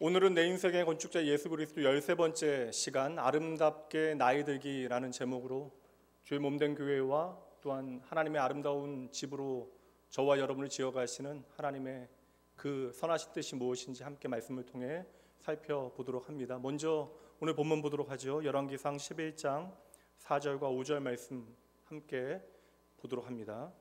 오늘은 내 인생의 건축자 예수 그리스도 13번째 시간 아름답게 나이 들기라는 제목으로 주의 몸된 교회와 또한 하나님의 아름다운 집으로 저와 여러분을 지어가시는 하나님의 그 선하신 뜻이 무엇인지 함께 말씀을 통해 살펴보도록 합니다. 먼저 오늘 본문 보도록 하죠. 열왕기상 11장 4절과 5절 말씀 함께 보도록 합니다.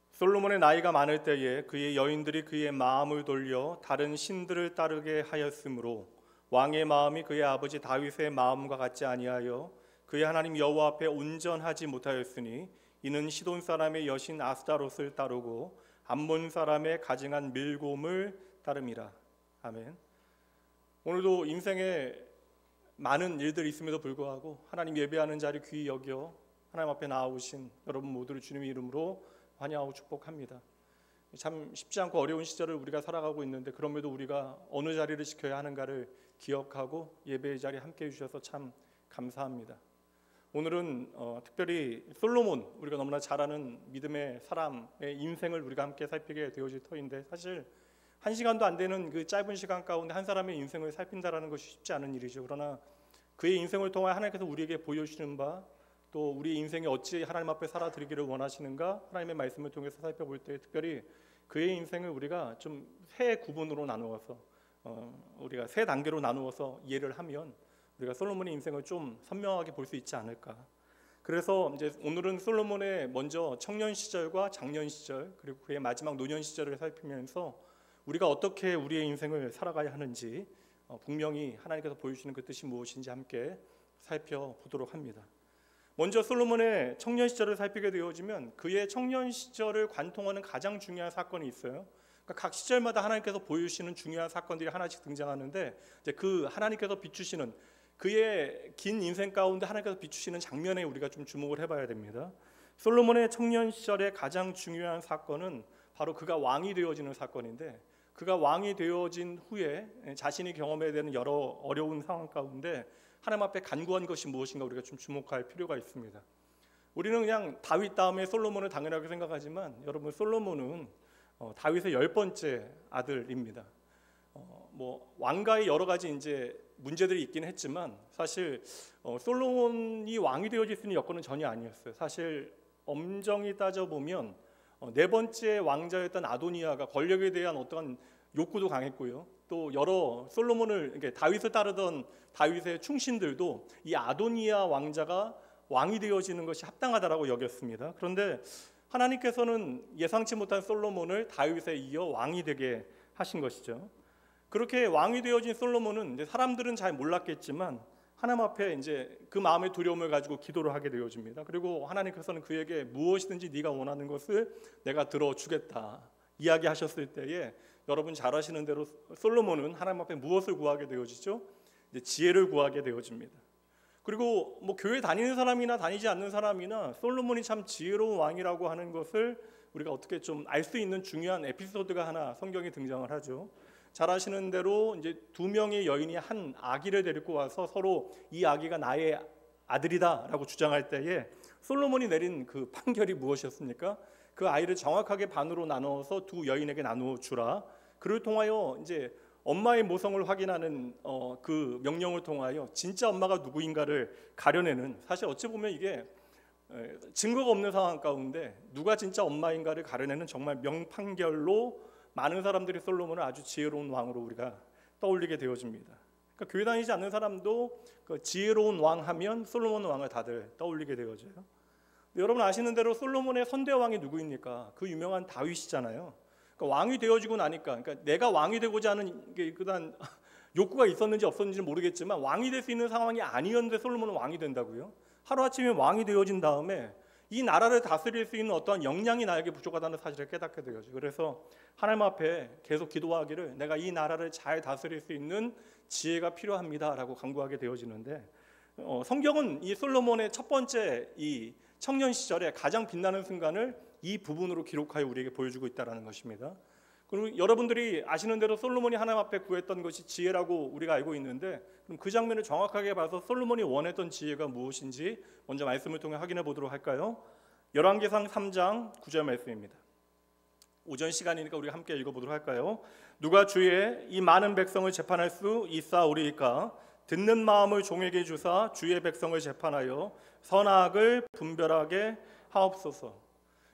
솔로몬의 나이가 많을 때에 그의 여인들이 그의 마음을 돌려 다른 신들을 따르게 하였으므로 왕의 마음이 그의 아버지 다윗의 마음과 같지 아니하여 그의 하나님 여호와 앞에 온전하지 못하였으니 이는 시돈 사람의 여신 아스타롯을 따르고 암몬 사람의 가증한 밀곰을 따름이라. 아멘. 오늘도 인생에 많은 일들이 있음에도 불구하고 하나님 예배하는 자리 귀히 여겨 하나님 앞에 나아오신 여러분 모두를 주님의 이름으로 환영하고 축복합니다. 참 쉽지 않고 어려운 시절을 우리가 살아가고 있는데 그럼에도 우리가 어느 자리를 지켜야 하는가를 기억하고 예배의 자리에 함께해 주셔서 참 감사합니다. 오늘은 특별히 솔로몬, 우리가 너무나 잘 아는 믿음의 사람의 인생을 우리가 함께 살피게 되어질 터인데, 사실 한 시간도 안 되는 그 짧은 시간 가운데 한 사람의 인생을 살핀다라는 것이 쉽지 않은 일이죠. 그러나 그의 인생을 통해 하나님께서 우리에게 보여주시는 바, 또 우리 인생이 어찌 하나님 앞에 살아드리기를 원하시는가 하나님의 말씀을 통해서 살펴볼 때 특별히 그의 인생을 우리가 좀 세 구분으로 나누어서 우리가 세 단계로 나누어서 이해를 하면 우리가 솔로몬의 인생을 좀 선명하게 볼 수 있지 않을까. 그래서 이제 오늘은 솔로몬의 먼저 청년 시절과 장년 시절 그리고 그의 마지막 노년 시절을 살피면서 우리가 어떻게 우리의 인생을 살아가야 하는지 분명히 하나님께서 보여주시는 그 뜻이 무엇인지 함께 살펴보도록 합니다. 먼저 솔로몬의 청년 시절을 살피게 되어지면 그의 청년 시절을 관통하는 가장 중요한 사건이 있어요. 그러니까 각 시절마다 하나님께서 보여주시는 중요한 사건들이 하나씩 등장하는데, 이제 그 하나님께서 비추시는 그의 긴 인생 가운데 하나님께서 비추시는 장면에 우리가 좀 주목을 해봐야 됩니다. 솔로몬의 청년 시절의 가장 중요한 사건은 바로 그가 왕이 되어지는 사건인데, 그가 왕이 되어진 후에 자신이 경험해야 되는 여러 어려운 상황 가운데 하나님 앞에 간구한 것이 무엇인가 우리가 좀 주목할 필요가 있습니다. 우리는 그냥 다윗 다음에 솔로몬을 당연하게 생각하지만 여러분, 솔로몬은 다윗의 10번째 아들입니다. 왕가의 여러 가지 이제 문제들이 있긴 했지만 사실 솔로몬이 왕이 되어질 수 있는 여건은 전혀 아니었어요. 사실 엄정히 따져보면 네 번째 왕자였던 아도니아가 권력에 대한 어떠한 욕구도 강했고요. 또 여러 솔로몬을 다윗을 따르던 다윗의 충신들도 이 아도니아 왕자가 왕이 되어지는 것이 합당하다라고 여겼습니다. 그런데 하나님께서는 예상치 못한 솔로몬을 다윗에 이어 왕이 되게 하신 것이죠. 그렇게 왕이 되어진 솔로몬은 이제 사람들은 잘 몰랐겠지만 하나님 앞에 이제 그 마음의 두려움을 가지고 기도를 하게 되어집니다. 그리고 하나님께서는 그에게 무엇이든지 네가 원하는 것을 내가 들어주겠다 이야기하셨을 때에 여러분 잘 아시는 대로 솔로몬은 하나님 앞에 무엇을 구하게 되어지죠? 이제 지혜를 구하게 되어집니다. 그리고 교회 다니는 사람이나 다니지 않는 사람이나 솔로몬이 참 지혜로운 왕이라고 하는 것을 우리가 어떻게 좀 알 수 있는 중요한 에피소드가 하나 성경에 등장을 하죠. 잘 아시는 대로 이제 두 명의 여인이 한 아기를 데리고 와서 서로 이 아기가 나의 아들이다라고 주장할 때에 솔로몬이 내린 그 판결이 무엇이었습니까? 그 아이를 정확하게 반으로 나누어서 두 여인에게 나누어 주라. 그를 통하여 이제 엄마의 모성을 확인하는 그 명령을 통하여 진짜 엄마가 누구인가를 가려내는, 사실 어찌 보면 이게 증거가 없는 상황 가운데 누가 진짜 엄마인가를 가려내는 정말 명판결로 많은 사람들이 솔로몬을 아주 지혜로운 왕으로 우리가 떠올리게 되어집니다. 그러니까 교회 다니지 않는 사람도 그 지혜로운 왕 하면 솔로몬 왕을 다들 떠올리게 되어져요. 여러분 아시는 대로 솔로몬의 선대 왕이 누구입니까? 그 유명한 다윗이잖아요. 그러니까 왕이 되어지고 나니까, 그러니까 내가 왕이 되고자 하는 게 그단 욕구가 있었는지 없었는지는 모르겠지만 왕이 될 수 있는 상황이 아니었는데 솔로몬은 왕이 된다고요? 하루아침에 왕이 되어진 다음에 이 나라를 다스릴 수 있는 어떠한 역량이 나에게 부족하다는 사실을 깨닫게 되어져. 그래서 하나님 앞에 계속 기도하기를 내가 이 나라를 잘 다스릴 수 있는 지혜가 필요합니다라고 간구하게 되어지는데, 성경은 이 솔로몬의 첫 번째 이 청년 시절에 가장 빛나는 순간을 이 부분으로 기록하여 우리에게 보여주고 있다는 것입니다. 그리고 여러분들이 아시는 대로 솔로몬이 하나님 앞에 구했던 것이 지혜라고 우리가 알고 있는데, 그럼 그 장면을 정확하게 봐서 솔로몬이 원했던 지혜가 무엇인지 먼저 말씀을 통해 확인해 보도록 할까요? 열왕기상 3장 9절 말씀입니다. 오전 시간이니까 우리가 함께 읽어보도록 할까요? 누가 주의 이 많은 백성을 재판할 수 있사오리이까? 듣는 마음을 종에게 주사 주의 백성을 재판하여 선악을 분별하게 하옵소서.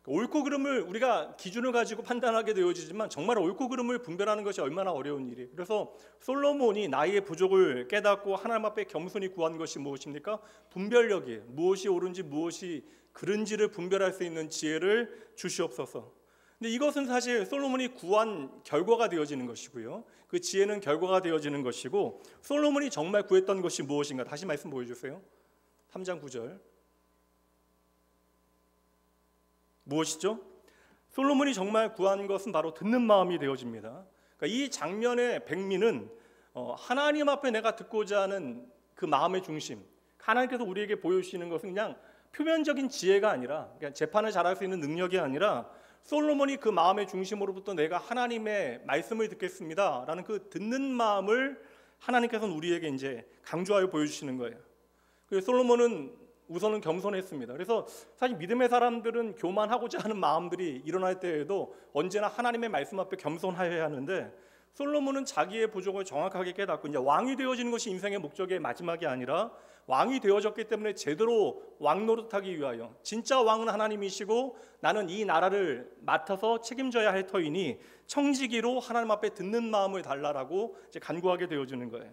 옳고 그름을 우리가 기준을 가지고 판단하게 되어지지만 정말 옳고 그름을 분별하는 것이 얼마나 어려운 일이에요. 그래서 솔로몬이 나의 부족을 깨닫고 하나님 앞에 겸손히 구한 것이 무엇입니까? 분별력이에요. 무엇이 옳은지 무엇이 그른지를 분별할 수 있는 지혜를 주시옵소서. 근데 이것은 사실 솔로몬이 구한 결과가 되어지는 것이고요. 그 지혜는 결과가 되어지는 것이고, 솔로몬이 정말 구했던 것이 무엇인가? 다시 말씀 보여주세요. 3장 9절. 무엇이죠? 솔로몬이 정말 구한 것은 바로 듣는 마음이 되어집니다. 그러니까 이 장면의 백미는 하나님 앞에 내가 듣고자 하는 그 마음의 중심, 하나님께서 우리에게 보여주시는 것은 그냥 표면적인 지혜가 아니라, 그냥 재판을 잘할 수 있는 능력이 아니라, 솔로몬이 그 마음의 중심으로부터 내가 하나님의 말씀을 듣겠습니다 라는 그 듣는 마음을 하나님께서는 우리에게 이제 강조하여 보여주시는 거예요. 그래서 솔로몬은 우선은 겸손했습니다. 그래서 사실 믿음의 사람들은 교만하고자 하는 마음들이 일어날 때에도 언제나 하나님의 말씀 앞에 겸손하여야 하는데, 솔로몬은 자기의 부족을 정확하게 깨닫고 이제 왕이 되어지는 것이 인생의 목적의 마지막이 아니라 왕이 되어졌기 때문에 제대로 왕 노릇하기 위하여 진짜 왕은 하나님이시고 나는 이 나라를 맡아서 책임져야 할 터이니 청지기로 하나님 앞에 듣는 마음을 달라라고 이제 간구하게 되어지는 거예요.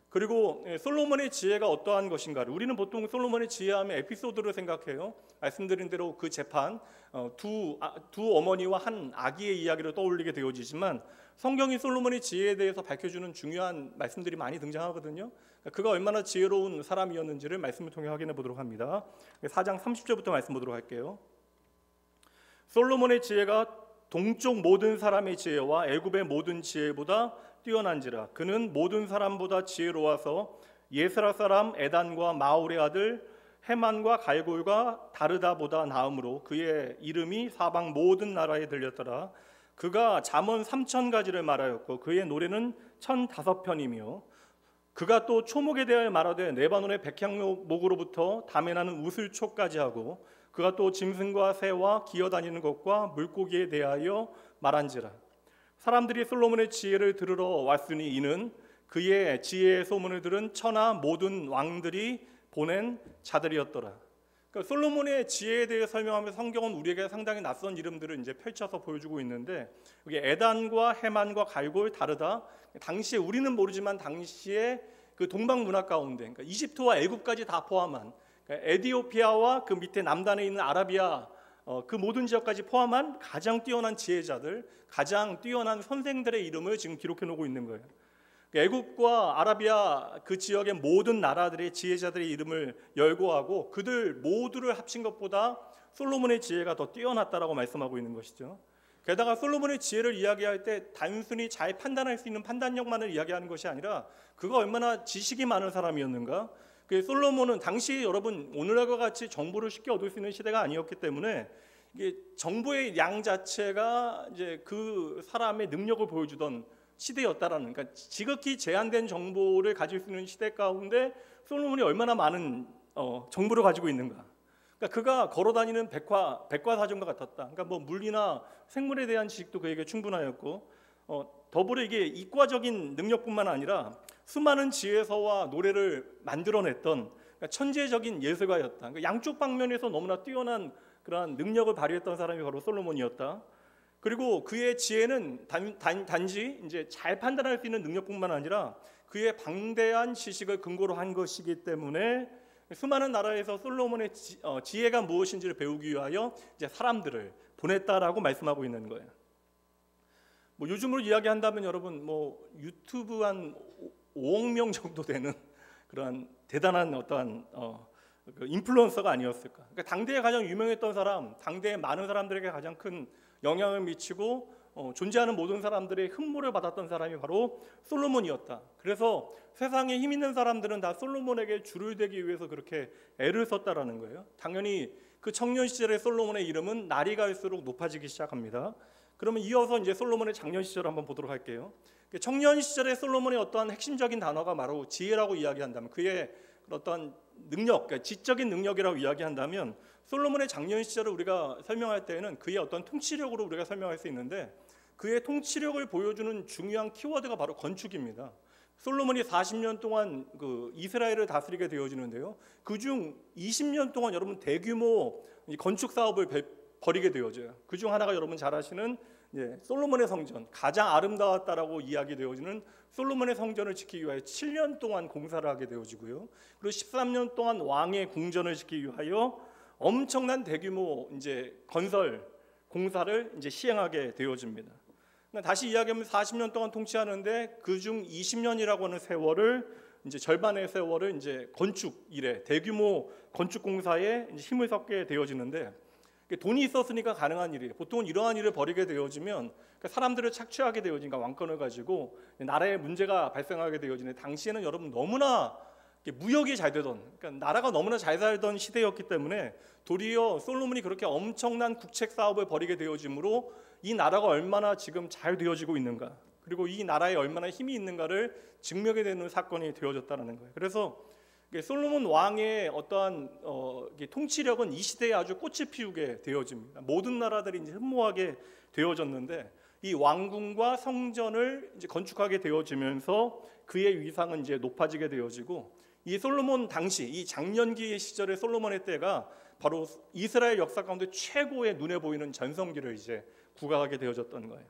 그리고 솔로몬의 지혜가 어떠한 것인가를 우리는 보통 솔로몬의 지혜하면 에피소드로 생각해요. 말씀드린 대로 그 재판, 두 어머니와 한 아기의 이야기를 떠올리게 되어지지만 성경이 솔로몬의 지혜에 대해서 밝혀주는 중요한 말씀들이 많이 등장하거든요. 그가 얼마나 지혜로운 사람이었는지를 말씀을 통해 확인해 보도록 합니다. 4장 30절부터 말씀 보도록 할게요. 솔로몬의 지혜가 동쪽 모든 사람의 지혜와 애굽의 모든 지혜보다 뛰어난지라. 그는 모든 사람보다 지혜로워서 예스라 사람 에단과 마올의 아들 헤만과 갈골과 다르다보다 나음으로 그의 이름이 사방 모든 나라에 들렸더라. 그가 잠언 3,000가지를 말하였고 그의 노래는 1,005편이며 그가 또 초목에 대하여 말하되 레바논의 백향목으로부터 담에 나는 우슬초까지 하고 그가 또 짐승과 새와 기어다니는 것과 물고기에 대하여 말한지라. 사람들이 솔로몬의 지혜를 들으러 왔으니 이는 그의 지혜의 소문을 들은 천하 모든 왕들이 보낸 자들이었더라. 그러니까 솔로몬의 지혜에 대해 설명하면서 성경은 우리에게 상당히 낯선 이름들을 이제 펼쳐서 보여주고 있는데, 여기 에단과 헤만과 갈골 다르다. 당시에 우리는 모르지만 당시에 그 동방 문화 가운데, 그러니까 이집트와 애굽까지 다 포함한, 그러니까 에티오피아와 그 밑에 남단에 있는 아라비아 그 모든 지역까지 포함한 가장 뛰어난 지혜자들, 가장 뛰어난 선생들의 이름을 지금 기록해 놓고 있는 거예요. 애굽과 아라비아 그 지역의 모든 나라들의 지혜자들의 이름을 열거하고 그들 모두를 합친 것보다 솔로몬의 지혜가 더 뛰어났다라고 말씀하고 있는 것이죠. 게다가 솔로몬의 지혜를 이야기할 때 단순히 잘 판단할 수 있는 판단력만을 이야기하는 것이 아니라 그가 얼마나 지식이 많은 사람이었는가. 솔로몬은 당시 여러분 오늘과 같이 정보를 쉽게 얻을 수 있는 시대가 아니었기 때문에 이게 정보의 양 자체가 이제 그 사람의 능력을 보여주던 시대였다라는, 그러니까 지극히 제한된 정보를 가질 수 있는 시대 가운데 솔로몬이 얼마나 많은 정보를 가지고 있는가. 그러니까 그가 걸어다니는 백과사전과 같았다. 그러니까 뭐 물리나 생물에 대한 지식도 그에게 충분하였고, 더불어 이게 이과적인 능력뿐만 아니라 수많은 지혜서와 노래를 만들어냈던 그러니까 천재적인 예술가였다. 그러니까 양쪽 방면에서 너무나 뛰어난 그러한 능력을 발휘했던 사람이 바로 솔로몬이었다. 그리고 그의 지혜는 단지 이제 잘 판단할 수 있는 능력뿐만 아니라 그의 방대한 지식을 근거로 한 것이기 때문에 수많은 나라에서 솔로몬의 지혜가 무엇인지를 배우기 위하여 이제 사람들을 보냈다라고 말씀하고 있는 거예요. 뭐 요즘으로 이야기한다면 여러분 뭐 유튜브 한 5억 명 정도 되는 그러한 대단한 어떠한 그 인플루언서가 아니었을까. 그러니까 당대에 가장 유명했던 사람, 당대의 많은 사람들에게 가장 큰 영향을 미치고 존재하는 모든 사람들의 흠모를 받았던 사람이 바로 솔로몬이었다. 그래서 세상에 힘 있는 사람들은 다 솔로몬에게 줄을 대기 위해서 그렇게 애를 썼다라는 거예요. 당연히 그 청년 시절의 솔로몬의 이름은 날이 갈수록 높아지기 시작합니다. 그러면 이어서 이제 솔로몬의 장년 시절을 한번 보도록 할게요. 청년 시절의 솔로몬의 어떠한 핵심적인 단어가 바로 지혜라고 이야기한다면, 그의 어떤 능력, 그러니까 지적인 능력이라고 이야기한다면 솔로몬의 장년 시절을 우리가 설명할 때에는 그의 어떤 통치력으로 우리가 설명할 수 있는데, 그의 통치력을 보여주는 중요한 키워드가 바로 건축입니다. 솔로몬이 40년 동안 그 이스라엘을 다스리게 되어지는데요, 그중 20년 동안 여러분 대규모 건축 사업을 벌이게 되어져요. 그중 하나가 여러분 잘 아시는 솔로몬의 성전, 가장 아름다웠다라고 이야기되어지는 솔로몬의 성전을 짓기 위하여 7년 동안 공사를 하게 되어지고요, 그리고 13년 동안 왕의 궁전을 짓기 위하여 엄청난 대규모 건설 공사를 시행하게 되어집니다. 다시 이야기하면 40년 동안 통치하는데 그중 20년이라고 하는 세월을 절반의 세월을 건축 일에, 대규모 건축 공사에 힘을 쏟게 되어지는데, 돈이 있었으니까 가능한 일이에요. 보통은 이러한 일을 벌이게 되어지면 사람들을 착취하게 되어지니까 왕권을 가지고 나라에 문제가 발생하게 되어지는데, 당시에는 여러분 너무나 무역이 잘 되던, 그러니까 나라가 너무나 잘 살던 시대였기 때문에 도리어 솔로몬이 그렇게 엄청난 국책 사업을 벌이게 되어지므로 이 나라가 얼마나 지금 잘 되어지고 있는가, 그리고 이 나라에 얼마나 힘이 있는가를 증명해 되는 사건이 되어졌다는 거예요. 그래서 솔로몬 왕의 어떠한 통치력은 이 시대에 아주 꽃을 피우게 되어집니다. 모든 나라들이 흠모하게 되어졌는데, 이 왕궁과 성전을 건축하게 되어지면서 그의 위상은 높아지게 되어지고, 이 솔로몬 당시 이 장년기의 시절의 솔로몬의 때가 바로 이스라엘 역사 가운데 최고의 눈에 보이는 전성기를 구가하게 되어졌던 거예요.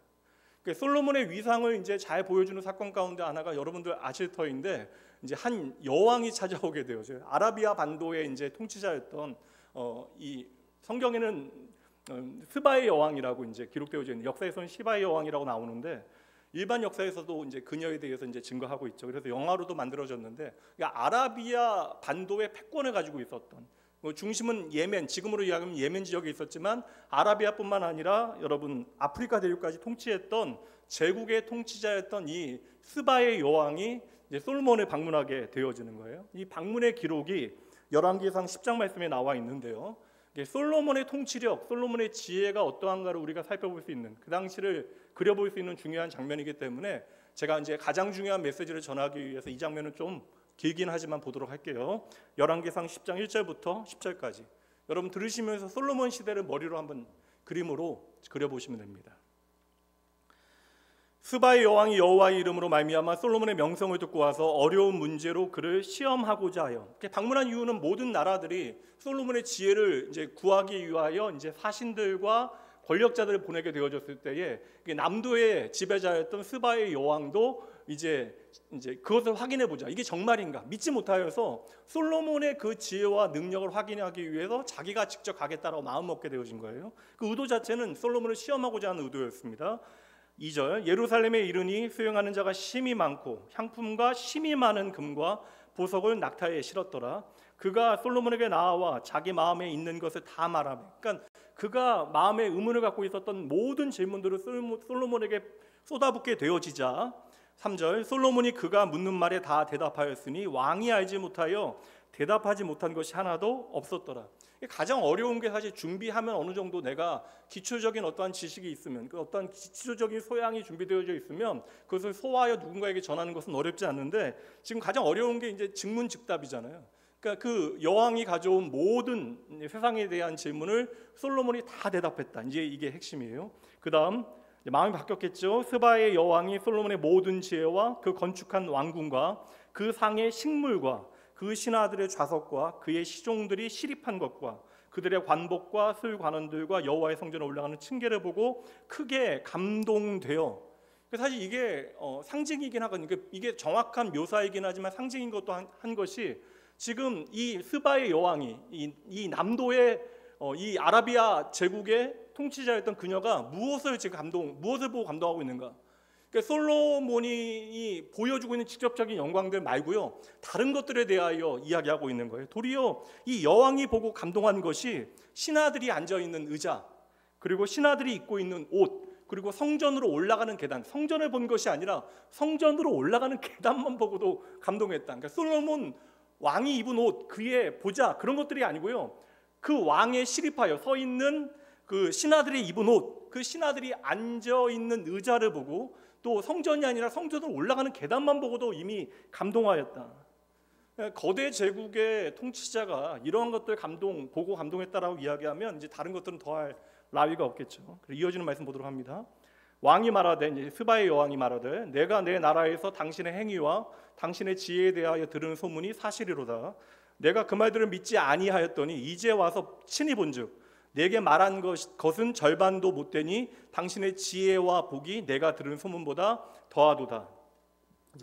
솔로몬의 위상을 잘 보여주는 사건 가운데 하나가 여러분들 아실 터인데, 한 여왕이 찾아오게 되어져요. 아라비아 반도의 통치자였던 이 성경에는 스바의 여왕이라고 기록되어져 있는, 역사에서는 시바의 여왕이라고 나오는데 일반 역사에서도 그녀에 대해서 증거하고 있죠. 그래서 영화로도 만들어졌는데, 아라비아 반도의 패권을 가지고 있었던, 중심은 예멘, 지금으로 이야기하면 예멘 지역에 있었지만 아라비아뿐만 아니라 여러분 아프리카 대륙까지 통치했던 제국의 통치자였던 이 스바의 여왕이 솔로몬을 방문하게 되어지는 거예요. 이 방문의 기록이 열왕기상 10장 말씀에 나와 있는데요, 솔로몬의 통치력, 솔로몬의 지혜가 어떠한가를 우리가 살펴볼 수 있는, 그 당시를 그려볼 수 있는 중요한 장면이기 때문에 제가 가장 중요한 메시지를 전하기 위해서 이 장면은 좀 길긴 하지만 보도록 할게요. 열왕기상 10장 1절부터 10절까지 여러분 들으시면서 솔로몬 시대를 머리로 한번 그림으로 그려보시면 됩니다. 스바의 여왕이 여호와의 이름으로 말미암아 솔로몬의 명성을 듣고 와서 어려운 문제로 그를 시험하고자 하여, 방문한 이유는 모든 나라들이 솔로몬의 지혜를 구하기 위하여 사신들과 권력자들을 보내게 되어졌을 때에 남도의 지배자였던 스바의 여왕도 그것을 확인해 보자, 이게 정말인가 믿지 못하여서 솔로몬의 그 지혜와 능력을 확인하기 위해서 자기가 직접 가겠다라고 마음 먹게 되어진 거예요. 그 의도 자체는 솔로몬을 시험하고자 하는 의도였습니다. 2절, 예루살렘에 이르니 수용하는 자가 심히 많고 향품과 심히 많은 금과 보석을 낙타에 실었더라. 그가 솔로몬에게 나아와 자기 마음에 있는 것을 다 말하며, 그러니까 그가 마음에 의문을 갖고 있었던 모든 질문들을 솔로몬에게 쏟아붓게 되어지자 3절, 솔로몬이 그가 묻는 말에 다 대답하였으니 왕이 알지 못하여 대답하지 못한 것이 하나도 없었더라. 가장 어려운 게 사실 준비하면 어느 정도 내가 기초적인 어떠한 지식이 있으면, 그 어떠한 기초적인 소양이 준비되어져 있으면 그것을 소화하여 누군가에게 전하는 것은 어렵지 않는데, 지금 가장 어려운 게 증문즉답이잖아요. 그러니까 그 여왕이 가져온 모든 세상에 대한 질문을 솔로몬이 다 대답했다. 이게 핵심이에요. 그 다음 마음이 바뀌었겠죠. 스바의 여왕이 솔로몬의 모든 지혜와 그 건축한 왕궁과 그 상의 식물과 그 신하들의 좌석과 그의 시종들이 시립한 것과 그들의 관복과 술관원들과 여호와의 성전에 올라가는 층계를 보고 크게 감동되어, 사실 이게 상징이긴 하거든요. 이게 정확한 묘사이긴 하지만 상징인 것도 한 것이, 지금 이 스바의 여왕이 이 남도의 이 아라비아 제국의 통치자였던 그녀가 무엇을 보고 감동하고 있는가? 그러니까 솔로몬이 보여주고 있는 직접적인 영광들 말고요, 다른 것들에 대하여 이야기하고 있는 거예요. 도리어 이 여왕이 보고 감동한 것이 신하들이 앉아 있는 의자, 그리고 신하들이 입고 있는 옷, 그리고 성전으로 올라가는 계단, 성전을 본 것이 아니라 성전으로 올라가는 계단만 보고도 감동했다. 그러니까 솔로몬 왕이 입은 옷, 그의 보자, 그런 것들이 아니고요, 그 왕의 시립하여 서 있는 그 신하들이 입은 옷, 그 신하들이 앉아 있는 의자를 보고, 또 성전이 아니라 성전으로 올라가는 계단만 보고도 이미 감동하였다. 거대 제국의 통치자가 이러한 것들 보고 감동했다라고 이야기하면 이제 다른 것들은 더할 나위가 없겠죠. 그리고 이어지는 말씀 보도록 합니다. 왕이 말하되, 이제 스바의 여왕이 말하되, 내가 내 나라에서 당신의 행위와 당신의 지혜에 대하여 들은 소문이 사실이로다. 내가 그 말들을 믿지 아니하였더니 이제 와서 친히 본즉 내게 말한 것은 절반도 못되니 당신의 지혜와 복이 내가 들은 소문보다 더하도다.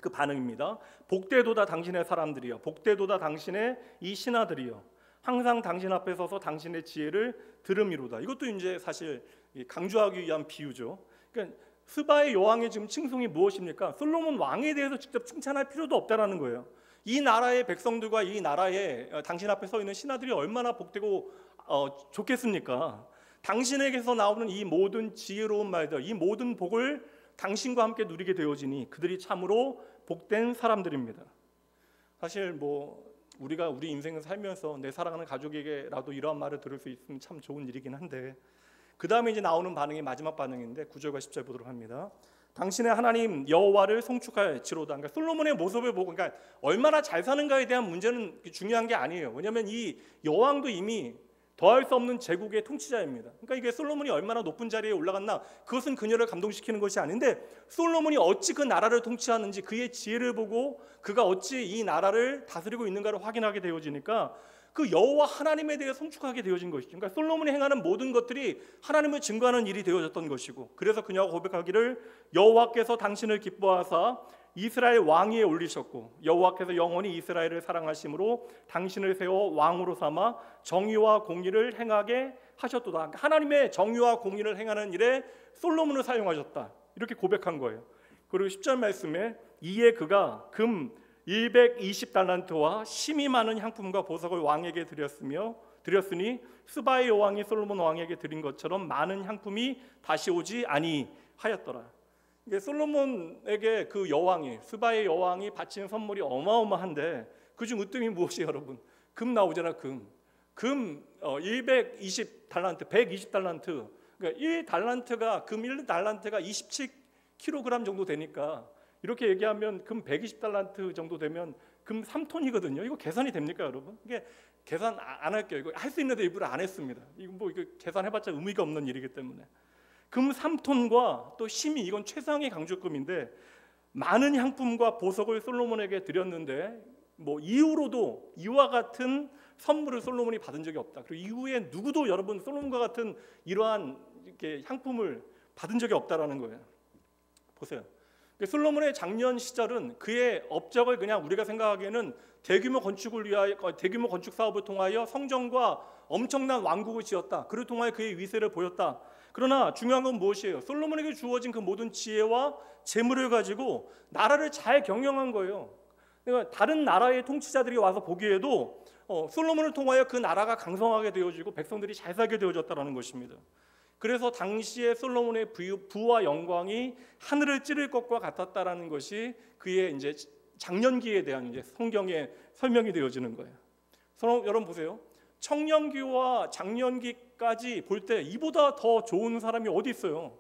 그 반응입니다. 복되도다 당신의 사람들이여, 복되도다 당신의 이 신하들이여, 항상 당신 앞에 서서 당신의 지혜를 들음이로다. 이것도 이제 사실 강조하기 위한 비유죠. 그러니까 스바의 여왕의 지금 칭송이 무엇입니까? 솔로몬 왕에 대해서 직접 칭찬할 필요도 없다라는 거예요. 이 나라의 백성들과 이 나라에 당신 앞에 서 있는 신하들이 얼마나 복되고 좋겠습니까? 당신에게서 나오는 이 모든 지혜로운 말들, 이 모든 복을 당신과 함께 누리게 되어지니 그들이 참으로 복된 사람들입니다. 사실 우리가 우리 인생을 살면서 내 사랑하는 가족에게라도 이러한 말을 들을 수 있으면 참 좋은 일이긴 한데, 그 다음에 이제 나오는 반응이 마지막 반응인데 9절과 10절 보도록 합니다. 당신의 하나님 여호와를 송축할지로다. 그러니까 솔로몬의 모습을 보고, 그러니까 얼마나 잘 사는가에 대한 문제는 중요한 게 아니에요. 왜냐하면 이 여왕도 이미 더할 수 없는 제국의 통치자입니다. 그러니까 이게 솔로몬이 얼마나 높은 자리에 올라갔나, 그것은 그녀를 감동시키는 것이 아닌데, 솔로몬이 어찌 그 나라를 통치하는지, 그의 지혜를 보고 그가 어찌 이 나라를 다스리고 있는가를 확인하게 되어지니까 그 여호와 하나님에 대해 송축하게 되어진 것이죠. 그러니까 솔로몬이 행하는 모든 것들이 하나님을 증거하는 일이 되어졌던 것이고, 그래서 그녀가 고백하기를 여호와께서 당신을 기뻐하사 이스라엘 왕위에 올리셨고 여호와께서 영원히 이스라엘을 사랑하심으로 당신을 세워 왕으로 삼아 정의와 공의를 행하게 하셨도다. 하나님의 정의와 공의를 행하는 일에 솔로몬을 사용하셨다, 이렇게 고백한 거예요. 그리고 10절 말씀에 이에 그가 금 120달란트와 심이 많은 향품과 보석을 왕에게 드렸으니 스바의 여왕이 솔로몬 왕에게 드린 것처럼 많은 향품이 다시 오지 아니하였더라. 이게 솔로몬에게 그 여왕이, 스바의 여왕이 바친 선물이 어마어마한데 그중 으뜸이 무엇이에요, 여러분? 금 나오잖아, 금 120달란트, 120달란트. 그러니까 1달란트가, 금 1달란트가 27kg 정도 되니까, 이렇게 얘기하면 금 120달란트 정도 되면 금 3톤이거든요. 이거 계산이 됩니까, 여러분? 이게 계산 안 할게요. 이거 할 수 있는데 일부러 안 했습니다. 이거 계산해봤자 의미가 없는 일이기 때문에. 금 3톤과 또 심이, 이건 최상의 강조금인데, 많은 향품과 보석을 솔로몬에게 드렸는데 이후로도 이와 같은 선물을 솔로몬이 받은 적이 없다. 그리고 이후에 누구도 여러분 솔로몬과 같은 이러한 이렇게 향품을 받은 적이 없다라는 거예요. 보세요. 솔로몬의 장년 시절은 그의 업적을 그냥 우리가 생각하기에는 대규모 건축 사업을 통하여 성전과 엄청난 왕국을 지었다, 그를 통하여 그의 위세를 보였다. 그러나 중요한 건 무엇이에요? 솔로몬에게 주어진 그 모든 지혜와 재물을 가지고 나라를 잘 경영한 거예요. 그러니까 다른 나라의 통치자들이 와서 보기에도 솔로몬을 통하여 그 나라가 강성하게 되어지고 백성들이 잘 살게 되어졌다는 것입니다. 그래서 당시에 솔로몬의 부와 영광이 하늘을 찌를 것과 같았다라는 것이 그의 이제 장년기에 대한 이제 성경의 설명이 되어지는 거예요. 여러분 보세요. 청년기와 장년기까지 볼 때 이보다 더 좋은 사람이 어디 있어요?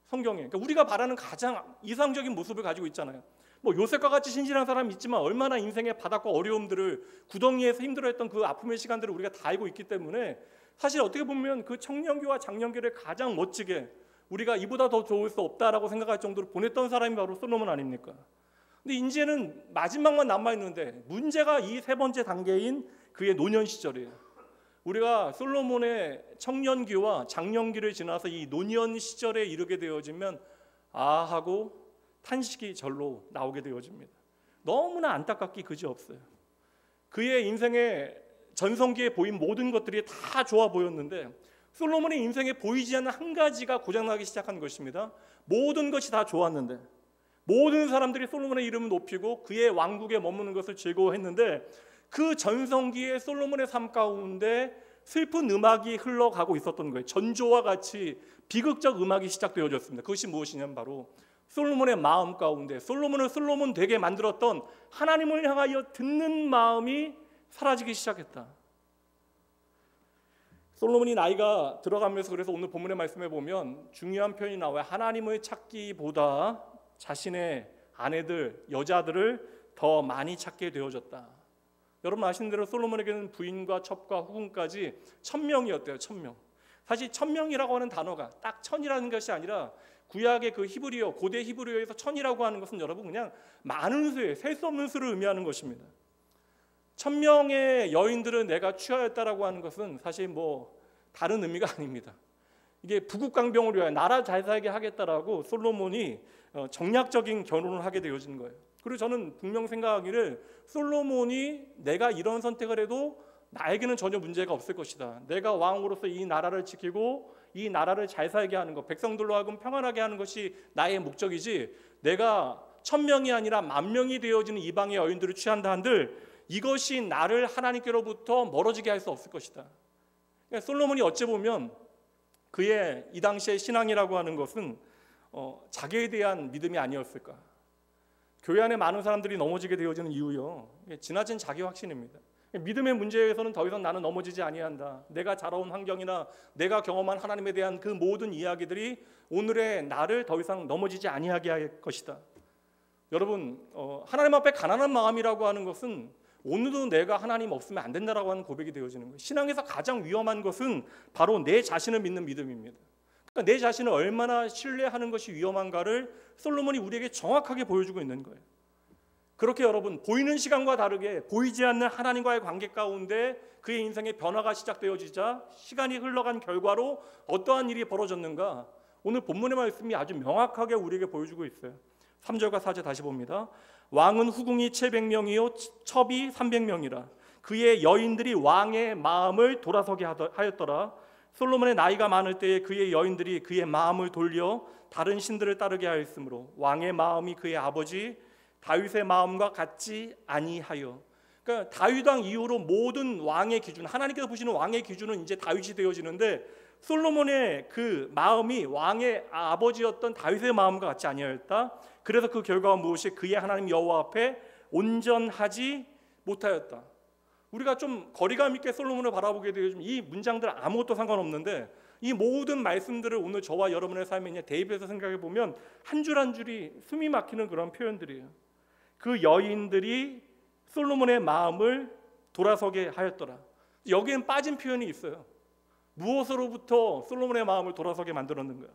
성경에. 그러니까 우리가 바라는 가장 이상적인 모습을 가지고 있잖아요. 요셉과 같이 신실한 사람이 있지만 얼마나 인생의 바닥과 어려움들을, 구덩이에서 힘들어했던 그 아픔의 시간들을 우리가 다 알고 있기 때문에, 사실 어떻게 보면 그 청년기와 장년기를 가장 멋지게, 우리가 이보다 더 좋을 수 없다라고 생각할 정도로 보냈던 사람이 바로 솔로몬 아닙니까? 근데 이제는 마지막만 남아있는데, 문제가 이 세 번째 단계인 그의 노년 시절이에요. 우리가 솔로몬의 청년기와 장년기를 지나서 이 노년 시절에 이르게 되어지면 하고 탄식이 절로 나오게 되어집니다. 너무나 안타깝기 그지없어요. 그의 인생의 전성기에 보인 모든 것들이 다 좋아 보였는데, 솔로몬의 인생에 보이지 않는 한 가지가 고장나기 시작한 것입니다. 모든 것이 다 좋았는데, 모든 사람들이 솔로몬의 이름을 높이고 그의 왕국에 머무는 것을 즐거워했는데, 그 전성기의 솔로몬의 삶 가운데 슬픈 음악이 흘러가고 있었던 거예요. 전조와 같이 비극적 음악이 시작되어졌습니다. 그것이 무엇이냐면 바로 솔로몬의 마음 가운데, 솔로몬을 솔로몬 되게 만들었던 하나님을 향하여 듣는 마음이 사라지기 시작했다. 솔로몬이 나이가 들어가면서, 그래서 오늘 본문의 말씀에 보면 중요한 표현이 나와요. 하나님을 찾기보다 자신의 아내들, 여자들을 더 많이 찾게 되어졌다. 여러분 아시는 대로 솔로몬에게는 부인과 첩과 후궁까지 1000명이었대요. 1000명. 사실 1000명이라고 하는 단어가 딱 1000이라는 것이 아니라 구약의 그 히브리어, 고대 히브리어에서 1000이라고 하는 것은 여러분 그냥 많은 수에 셀 수 없는 수를 의미하는 것입니다. 1000명의 여인들을 내가 취하였다라고 하는 것은 사실 뭐 다른 의미가 아닙니다. 이게 부국강병을 위하여 나라 잘 살게 하겠다라고 솔로몬이 정략적인 결혼을 하게 되어진 거예요. 그리고 저는 분명 생각하기를 솔로몬이 내가 이런 선택을 해도 나에게는 전혀 문제가 없을 것이다. 내가 왕으로서 이 나라를 지키고 이 나라를 잘 살게 하는 것, 백성들로 하여금 평안하게 하는 것이 나의 목적이지, 내가 1000명이 아니라 10,000명이 되어지는 이방의 여인들을 취한다 한들 이것이 나를 하나님께로부터 멀어지게 할 수 없을 것이다. 그러니까 솔로몬이 어찌 보면 그의 이 당시의 신앙이라고 하는 것은 자기에 대한 믿음이 아니었을까. 교회 안에 많은 사람들이 넘어지게 되어지는 이유요, 지나친 자기 확신입니다. 믿음의 문제에서는 더 이상 나는 넘어지지 아니한다. 내가 자라온 환경이나 내가 경험한 하나님에 대한 그 모든 이야기들이 오늘의 나를 더 이상 넘어지지 아니하게 할 것이다. 여러분, 하나님 앞에 가난한 마음이라고 하는 것은 오늘도 내가 하나님 없으면 안 된다라고 하는 고백이 되어지는 거예요. 신앙에서 가장 위험한 것은 바로 내 자신을 믿는 믿음입니다. 그러니까 내 자신을 얼마나 신뢰하는 것이 위험한가를 솔로몬이 우리에게 정확하게 보여주고 있는 거예요. 그렇게 여러분, 보이는 시간과 다르게 보이지 않는 하나님과의 관계 가운데 그의 인생의 변화가 시작되어지자 시간이 흘러간 결과로 어떠한 일이 벌어졌는가, 오늘 본문의 말씀이 아주 명확하게 우리에게 보여주고 있어요. 3절과 4절 다시 봅니다. 왕은 후궁이 700명이요 첩이 300명이라. 그의 여인들이 왕의 마음을 돌아서게 하였더라. 솔로몬의 나이가 많을 때에 그의 여인들이 그의 마음을 돌려 다른 신들을 따르게 하였으므로 왕의 마음이 그의 아버지 다윗의 마음과 같지 아니하여. 그러니까 다윗 왕 이후로 모든 왕의 기준, 하나님께서 보시는 왕의 기준은 이제 다윗이 되어지는데 솔로몬의 그 마음이 왕의 아버지였던 다윗의 마음과 같지 아니하였다. 그래서 그 결과가 무엇이? 그의 하나님 여호와 앞에 온전하지 못하였다. 우리가 좀 거리감 있게 솔로몬을 바라보게 되어지면 이 문장들 아무것도 상관없는데 이 모든 말씀들을 오늘 저와 여러분의 삶에 이제 대입해서 생각해 보면 한 줄 한 줄이 숨이 막히는 그런 표현들이에요. 그 여인들이 솔로몬의 마음을 돌아서게 하였더라. 여기엔 빠진 표현이 있어요. 무엇으로부터 솔로몬의 마음을 돌아서게 만들었는가?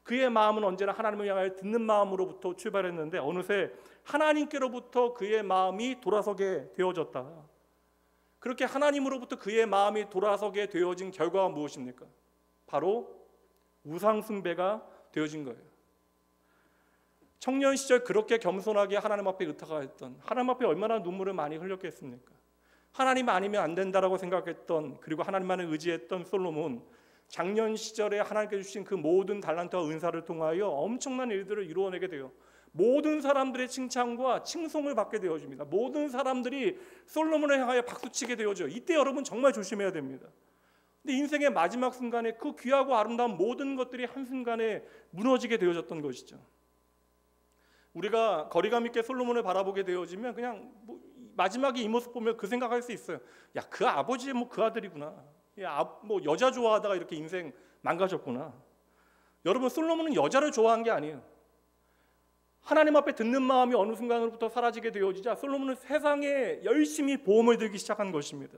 그의 마음은 언제나 하나님을 향하여 듣는 마음으로부터 출발했는데 어느새 하나님께로부터 그의 마음이 돌아서게 되어졌다. 그렇게 하나님으로부터 그의 마음이 돌아서게 되어진 결과가 무엇입니까? 바로 우상 숭배가 되어진 거예요. 청년 시절 그렇게 겸손하게 하나님 앞에 의탁하였던, 하나님 앞에 얼마나 눈물을 많이 흘렸겠습니까? 하나님 아니면 안 된다라고 생각했던, 그리고 하나님만을 의지했던 솔로몬, 작년 시절에 하나님께서 주신 그 모든 달란트와 은사를 통하여 엄청난 일들을 이루어내게 돼요. 모든 사람들의 칭찬과 칭송을 받게 되어집니다. 모든 사람들이 솔로몬을 향하여 박수치게 되어져요. 이때 여러분 정말 조심해야 됩니다. 근데 인생의 마지막 순간에 그 귀하고 아름다운 모든 것들이 한순간에 무너지게 되어졌던 것이죠. 우리가 거리감 있게 솔로몬을 바라보게 되어지면 그냥 마지막에 이 모습 보면 그 생각할 수 있어요. 야, 그 아버지 그 아들이구나. 여자 좋아하다가 이렇게 인생 망가졌구나. 여러분, 솔로몬은 여자를 좋아한 게 아니에요. 하나님 앞에 듣는 마음이 어느 순간으로부터 사라지게 되어지자 솔로몬은 세상에 열심히 보험을 들기 시작한 것입니다.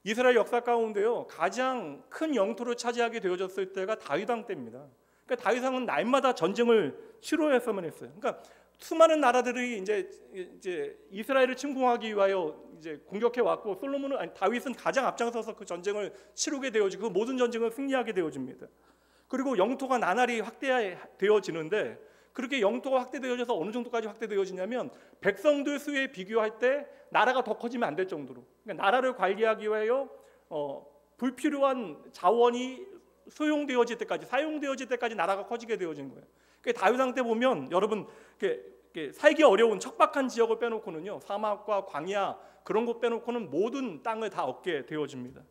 이스라엘 역사 가운데요, 가장 큰 영토를 차지하게 되어졌을 때가 다윗 왕 때입니다. 그러니까 다윗 왕은 날마다 전쟁을 치러야만 했어요. 그러니까 수많은 나라들이 이제 이스라엘을 침공하기 위하여 이제 공격해 왔고 다윗은 가장 앞장서서 그 전쟁을 치르게 되어지고 그 모든 전쟁을 승리하게 되어집니다. 그리고 영토가 나날이 확대되어지는데 그렇게 영토가 확대되어져서 어느 정도까지 확대되어지냐면 백성들 수에 비교할 때 나라가 더 커지면 안 될 정도로, 그러니까 나라를 관리하기 위하여 불필요한 자원이 소용되어질 때까지, 사용되어질 때까지 나라가 커지게 되어진 거예요. 그러니까 다윗 왕 때 보면 여러분 살기 어려운 척박한 지역을 빼놓고는요, 사막과 광야 그런 곳 빼놓고는 모든 땅을 다 얻게 되어집니다.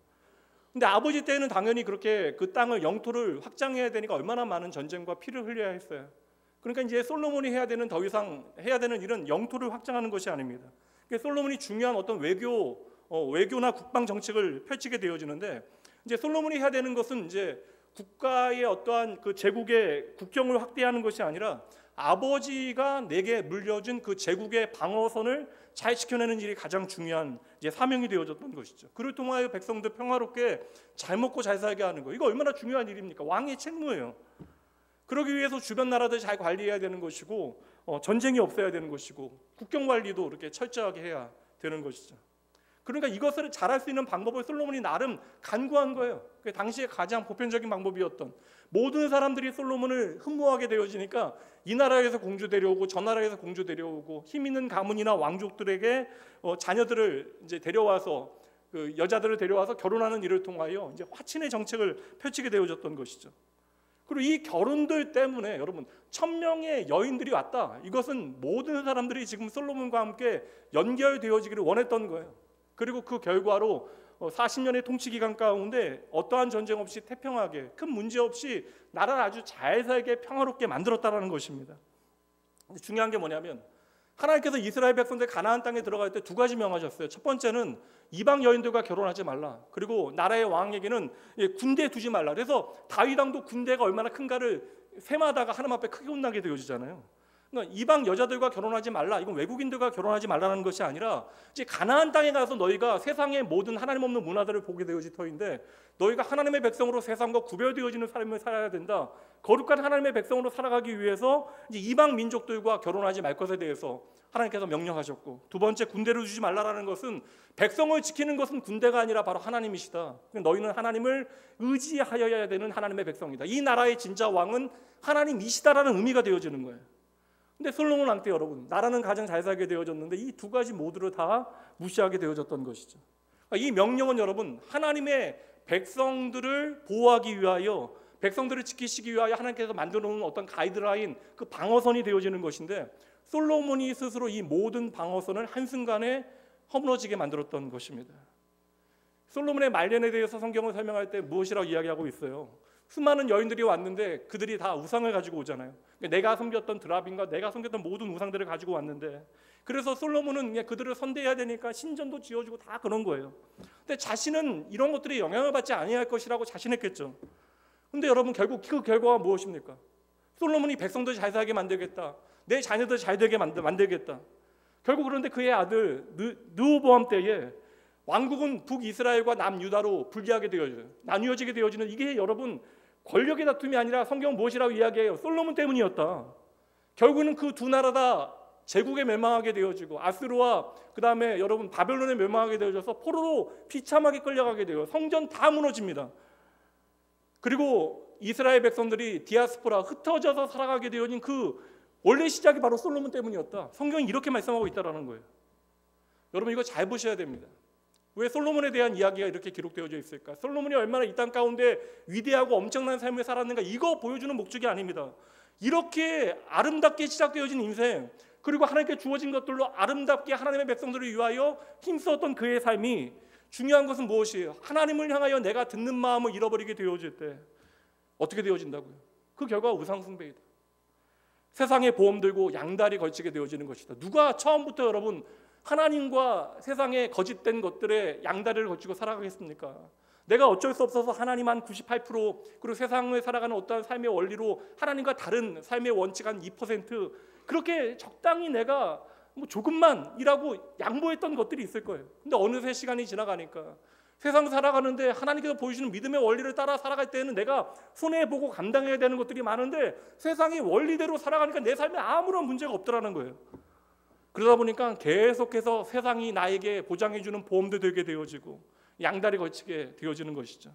근데 아버지 때는 당연히 그렇게 그 땅을 영토를 확장해야 되니까 얼마나 많은 전쟁과 피를 흘려야 했어요. 그러니까 이제 솔로몬이 더 이상 해야 되는 일은 영토를 확장하는 것이 아닙니다. 그러니까 솔로몬이 중요한 어떤 외교나 국방 정책을 펼치게 되어지는데, 이제 솔로몬이 해야 되는 것은 이제 국가의 어떠한 그 제국의 국경을 확대하는 것이 아니라 아버지가 내게 물려준 그 제국의 방어선을 잘 지켜내는 일이 가장 중요한 이제 사명이 되어졌던 것이죠. 그를 통하여 백성들 평화롭게 잘 먹고 잘 살게 하는 거, 이거 얼마나 중요한 일입니까? 왕의 책무예요. 그러기 위해서 주변 나라들 잘 관리해야 되는 것이고, 전쟁이 없어야 되는 것이고, 국경 관리도 이렇게 철저하게 해야 되는 것이죠. 그러니까 이것을 잘할 수 있는 방법을 솔로몬이 나름 간구한 거예요. 그게 당시에 가장 보편적인 방법이었던, 모든 사람들이 솔로몬을 흠모하게 되어지니까 이 나라에서 공주 데려오고 저 나라에서 공주 데려오고 힘 있는 가문이나 왕족들에게 자녀들을 이제 데려와서, 그 여자들을 데려와서 결혼하는 일을 통하여 이제 화친의 정책을 펼치게 되어졌던 것이죠. 그리고 이 결혼들 때문에 여러분 1000명의 여인들이 왔다. 이것은 모든 사람들이 지금 솔로몬과 함께 연결되어지기를 원했던 거예요. 그리고 그 결과로 40년의 통치 기간 가운데 어떠한 전쟁 없이 태평하게, 큰 문제 없이 나라를 아주 잘 살게 평화롭게 만들었다라는 것입니다. 근데 중요한 게 뭐냐면, 하나님께서 이스라엘 백성들 가나안 땅에 들어갈 때 두 가지 명하셨어요. 첫 번째는 이방 여인들과 결혼하지 말라. 그리고 나라의 왕에게는 군대 두지 말라. 그래서 다윗 왕도 군대가 얼마나 큰가를 셈하다가 하나님 앞에 크게 혼나게 되어지잖아요. 그러니까 이방 여자들과 결혼하지 말라. 이건 외국인들과 결혼하지 말라는 것이 아니라, 이제 가나안 땅에 가서 너희가 세상의 모든 하나님 없는 문화들을 보게 되어질 터인데, 너희가 하나님의 백성으로 세상과 구별되어지는 삶을 살아야 된다. 거룩한 하나님의 백성으로 살아가기 위해서 이제 이방 민족들과 결혼하지 말 것에 대해서 하나님께서 명령하셨고, 두 번째, 군대를 주지 말라라는 것은 백성을 지키는 것은 군대가 아니라 바로 하나님이시다. 너희는 하나님을 의지하여야 되는 하나님의 백성이다. 이 나라의 진짜 왕은 하나님이시다라는 의미가 되어지는 거예요. 근데 솔로몬 왕 때 여러분, 나라는 가장 잘 살게 되어졌는데 이 두 가지 모두를 다 무시하게 되어졌던 것이죠. 이 명령은 여러분, 하나님의 백성들을 보호하기 위하여, 백성들을 지키시기 위하여 하나님께서 만들어 놓은 어떤 가이드라인, 그 방어선이 되어지는 것인데, 솔로몬이 스스로 이 모든 방어선을 한순간에 허물어지게 만들었던 것입니다. 솔로몬의 말년에 대해서 성경을 설명할 때 무엇이라고 이야기하고 있어요? 수많은 여인들이 왔는데 그들이 다 우상을 가지고 오잖아요. 내가 섬겼던 드라빈과 내가 섬겼던 모든 우상들을 가지고 왔는데, 그래서 솔로몬은 그들을 선대해야 되니까 신전도 지어주고 다 그런 거예요. 근데 자신은 이런 것들이 영향을 받지 아니할 것이라고 자신했겠죠. 근데 여러분, 결국 그 결과가 무엇입니까? 솔로몬이 백성들 잘 살게 만들겠다, 내 자녀들 잘 되게 만들겠다. 결국 그런데 그의 아들 르호보암 때에 왕국은 북이스라엘과 남유다로 분리하게 되어져요. 나뉘어지게 되어지는, 이게 여러분 권력의 다툼이 아니라 성경 무엇이라고 이야기해요? 솔로몬 때문이었다. 결국은 그 두 나라 다 제국에 멸망하게 되어지고, 아스루와 그 다음에 여러분 바벨론에 멸망하게 되어져서 포로로 비참하게 끌려가게 돼요. 성전 다 무너집니다. 그리고 이스라엘 백성들이 디아스포라, 흩어져서 살아가게 되어진 그 원래 시작이 바로 솔로몬 때문이었다. 성경이 이렇게 말씀하고 있다는 거예요. 여러분, 이거 잘 보셔야 됩니다. 왜 솔로몬에 대한 이야기가 이렇게 기록되어져 있을까? 솔로몬이 얼마나 이 땅 가운데 위대하고 엄청난 삶을 살았는가, 이거 보여주는 목적이 아닙니다. 이렇게 아름답게 시작되어진 인생, 그리고 하나님께 주어진 것들로 아름답게 하나님의 백성들을 위하여 힘썼던 그의 삶이, 중요한 것은 무엇이에요? 하나님을 향하여 내가 듣는 마음을 잃어버리게 되어질 때 어떻게 되어진다고요? 그 결과가 우상숭배이다. 세상의 보험 들고 양다리 걸치게 되어지는 것이다. 누가 처음부터 여러분 하나님과 세상의 거짓된 것들에 양다리를 걸치고 살아가겠습니까? 내가 어쩔 수 없어서 하나님 한 98%, 그리고 세상을 살아가는 어떠한 삶의 원리로 하나님과 다른 삶의 원칙 한 2%, 그렇게 적당히 내가 뭐 조금만 일하고 양보했던 것들이 있을 거예요. 근데 어느새 시간이 지나가니까 세상 살아가는데 하나님께서 보여주는 믿음의 원리를 따라 살아갈 때는 내가 손해보고 감당해야 되는 것들이 많은데, 세상의 원리대로 살아가니까 내 삶에 아무런 문제가 없더라는 거예요. 그러다 보니까 계속해서 세상이 나에게 보장해주는 보험도 되게 되어지고 양다리 걸치게 되어지는 것이죠.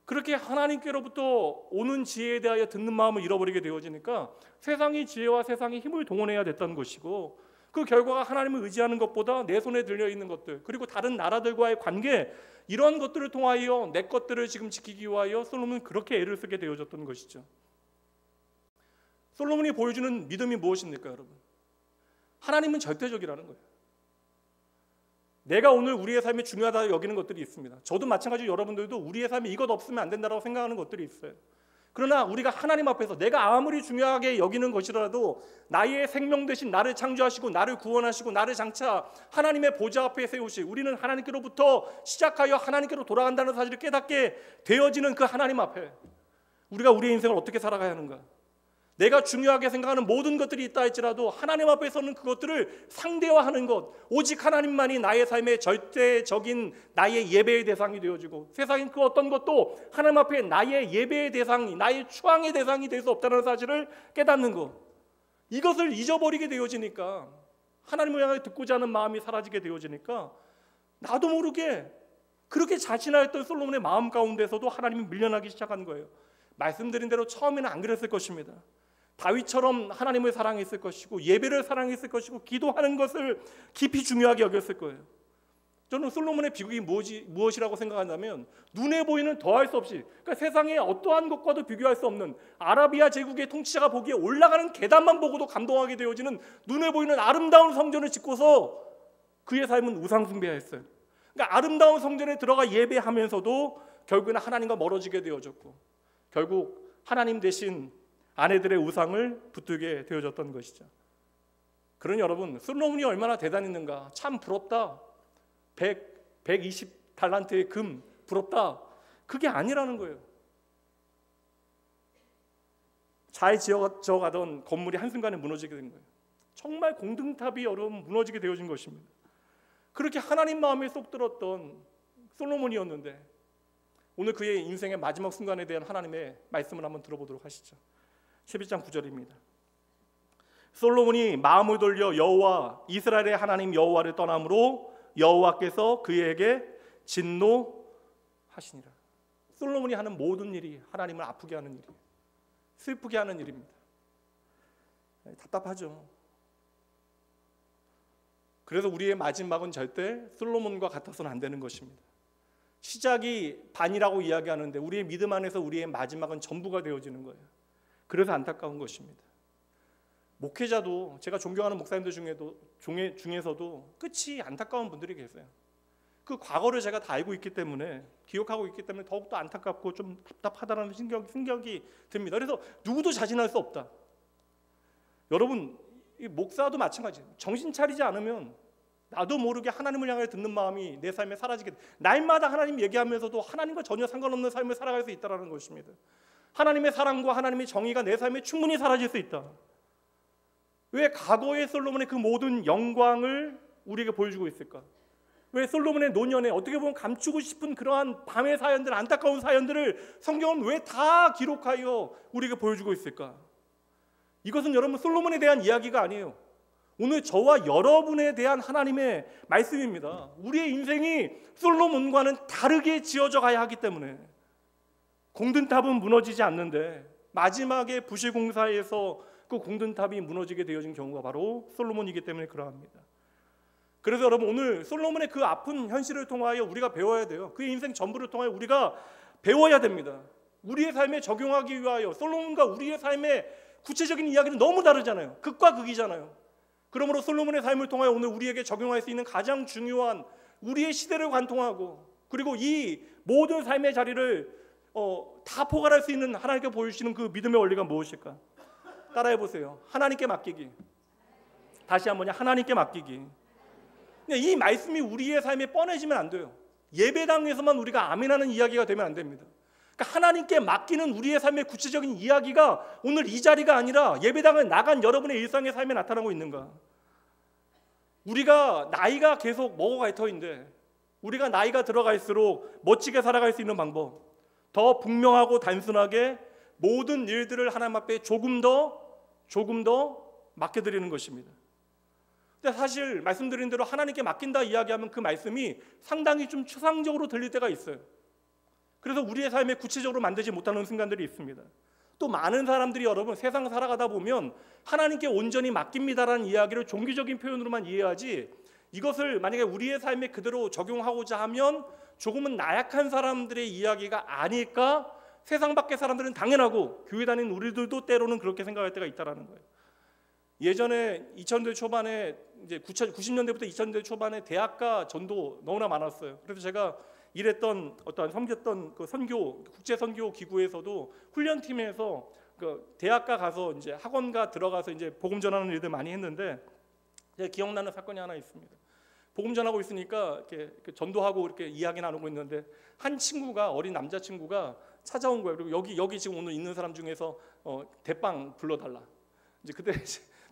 그렇게 하나님께로부터 오는 지혜에 대하여 듣는 마음을 잃어버리게 되어지니까 세상의 지혜와 세상의 힘을 동원해야 됐다는 것이고, 그 결과가 하나님을 의지하는 것보다 내 손에 들려있는 것들, 그리고 다른 나라들과의 관계, 이런 것들을 통하여 내 것들을 지금 지키기 위하여 솔로몬은 그렇게 애를 쓰게 되어졌던 것이죠. 솔로몬이 보여주는 믿음이 무엇입니까, 여러분? 하나님은 절대적이라는 거예요. 내가 오늘 우리의 삶이 중요하다고 여기는 것들이 있습니다. 저도 마찬가지로 여러분들도 우리의 삶에 이것 없으면 안 된다고 생각하는 것들이 있어요. 그러나 우리가 하나님 앞에서 내가 아무리 중요하게 여기는 것이라도 나의 생명 대신 나를 창조하시고 나를 구원하시고 나를 장차 하나님의 보좌 앞에 세우시, 우리는 하나님께로부터 시작하여 하나님께로 돌아간다는 사실을 깨닫게 되어지는 그 하나님 앞에 우리가 우리의 인생을 어떻게 살아가야 하는가? 내가 중요하게 생각하는 모든 것들이 있다 할지라도 하나님 앞에서는 그것들을 상대화하는 것, 오직 하나님만이 나의 삶의 절대적인 나의 예배의 대상이 되어지고 세상인 그 어떤 것도 하나님 앞에 나의 예배의 대상이, 나의 추앙의 대상이 될 수 없다는 사실을 깨닫는 것, 이것을 잊어버리게 되어지니까, 하나님을 향해 듣고자 하는 마음이 사라지게 되어지니까 나도 모르게 그렇게 자신하였던 솔로몬의 마음 가운데서도 하나님이 밀려나기 시작한 거예요. 말씀드린 대로 처음에는 안 그랬을 것입니다. 다윗처럼 하나님을 사랑했을 것이고 예배를 사랑했을 것이고 기도하는 것을 깊이 중요하게 여겼을 거예요. 저는 솔로몬의 비극이 무엇이라고 생각한다면, 눈에 보이는 더할 수 없이, 그러니까 세상의 어떠한 것과도 비교할 수 없는 아라비아 제국의 통치자가 보기에 올라가는 계단만 보고도 감동하게 되어지는 눈에 보이는 아름다운 성전을 짓고서 그의 삶은 우상 숭배했어요. 그러니까 아름다운 성전에 들어가 예배하면서도 결국에는 하나님과 멀어지게 되어졌고, 결국 하나님 대신 아내들의 우상을 붙들게 되어졌던 것이죠. 그러니 여러분, 솔로몬이 얼마나 대단했는가, 참 부럽다. 120달란트의 금 부럽다. 그게 아니라는 거예요. 잘 지어가던 건물이 한순간에 무너지게 된 거예요. 정말 공든탑이 여러분 무너지게 되어진 것입니다. 그렇게 하나님 마음에 쏙 들었던 솔로몬이었는데, 오늘 그의 인생의 마지막 순간에 대한 하나님의 말씀을 한번 들어보도록 하시죠. 11장 9절입니다. 솔로몬이 마음을 돌려 여호와 이스라엘의 하나님 여호와를 떠남으로 여호와께서 그에게 진노하시니라. 솔로몬이 하는 모든 일이 하나님을 아프게 하는 일이에요. 슬프게 하는 일입니다. 답답하죠. 그래서 우리의 마지막은 절대 솔로몬과 같아서는 안 되는 것입니다. 시작이 반이라고 이야기하는데 우리의 믿음 안에서 우리의 마지막은 전부가 되어지는 거예요. 그래서 안타까운 것입니다. 목회자도, 제가 존경하는 목사님들 중에서도 끝이 안타까운 분들이 계세요. 그 과거를 제가 다 알고 있기 때문에, 기억하고 있기 때문에 더욱더 안타깝고 좀 답답하다는 생각이 듭니다. 그래서 누구도 자진할 수 없다. 여러분, 이 목사도 마찬가지예요. 정신 차리지 않으면 나도 모르게 하나님을 향해 듣는 마음이 내 삶에 사라지게 돼. 날마다 하나님 얘기하면서도 하나님과 전혀 상관없는 삶을 살아갈 수 있다는 것입니다. 하나님의 사랑과 하나님의 정의가 내 삶에 충분히 사라질 수 있다. 왜 과거의 솔로몬의 그 모든 영광을 우리에게 보여주고 있을까? 왜 솔로몬의 노년에 어떻게 보면 감추고 싶은 그러한 밤의 사연들, 안타까운 사연들을 성경은 왜 다 기록하여 우리에게 보여주고 있을까? 이것은 여러분 솔로몬에 대한 이야기가 아니에요. 오늘 저와 여러분에 대한 하나님의 말씀입니다. 우리의 인생이 솔로몬과는 다르게 지어져 가야 하기 때문에, 공든탑은 무너지지 않는데 마지막에 부실공사에서 그 공든탑이 무너지게 되어진 경우가 바로 솔로몬이기 때문에 그러합니다. 그래서 여러분, 오늘 솔로몬의 그 아픈 현실을 통하여 우리가 배워야 돼요. 그의 인생 전부를 통하여 우리가 배워야 됩니다. 우리의 삶에 적용하기 위하여. 솔로몬과 우리의 삶의 구체적인 이야기는 너무 다르잖아요. 극과 극이잖아요. 그러므로 솔로몬의 삶을 통하여 오늘 우리에게 적용할 수 있는 가장 중요한, 우리의 시대를 관통하고 그리고 이 모든 삶의 자리를 다 포괄할 수 있는 하나님께 보여주시는 그 믿음의 원리가 무엇일까? 따라해 보세요. 하나님께 맡기기. 다시 한번요. 하나님께 맡기기. 이 말씀이 우리의 삶에 뻔해지면 안 돼요. 예배당에서만 우리가 아멘하는 이야기가 되면 안 됩니다. 그러니까 하나님께 맡기는 우리의 삶의 구체적인 이야기가 오늘 이 자리가 아니라 예배당을 나간 여러분의 일상의 삶에 나타나고 있는가? 우리가 나이가 계속 먹어갈 터인데, 우리가 나이가 들어갈수록 멋지게 살아갈 수 있는 방법, 더 분명하고 단순하게 모든 일들을 하나님 앞에 조금 더 맡겨드리는 것입니다. 근데 사실 말씀드린 대로 하나님께 맡긴다 이야기하면 그 말씀이 상당히 좀 추상적으로 들릴 때가 있어요. 그래서 우리의 삶에 구체적으로 만들지 못하는 순간들이 있습니다. 또 많은 사람들이 여러분 세상 살아가다 보면 하나님께 온전히 맡깁니다라는 이야기를 종교적인 표현으로만 이해하지, 이것을 만약에 우리의 삶에 그대로 적용하고자 하면 조금은 나약한 사람들의 이야기가 아닐까? 세상 밖의 사람들은 당연하고 교회 다니는 우리들도 때로는 그렇게 생각할 때가 있다라는 거예요. 예전에 2000년대 초반에, 이제 90년대부터 2000년대 초반에 대학가 전도 너무나 많았어요. 그래서 제가 일했던 섬겼던 그 선교, 국제 선교 기구에서도 훈련팀에서 그 대학가 가서 이제 학원가 들어가서 이제 복음 전하는 일들 많이 했는데, 제가 기억나는 사건이 하나 있습니다. 복음 전하고 있으니까 이렇게 전도하고 이렇게 이야기 나누고 있는데, 한 친구가, 어린 남자 친구가 찾아온 거예요. 그리고 여기 지금 오늘 있는 사람 중에서 대빵 불러달라. 이제 그때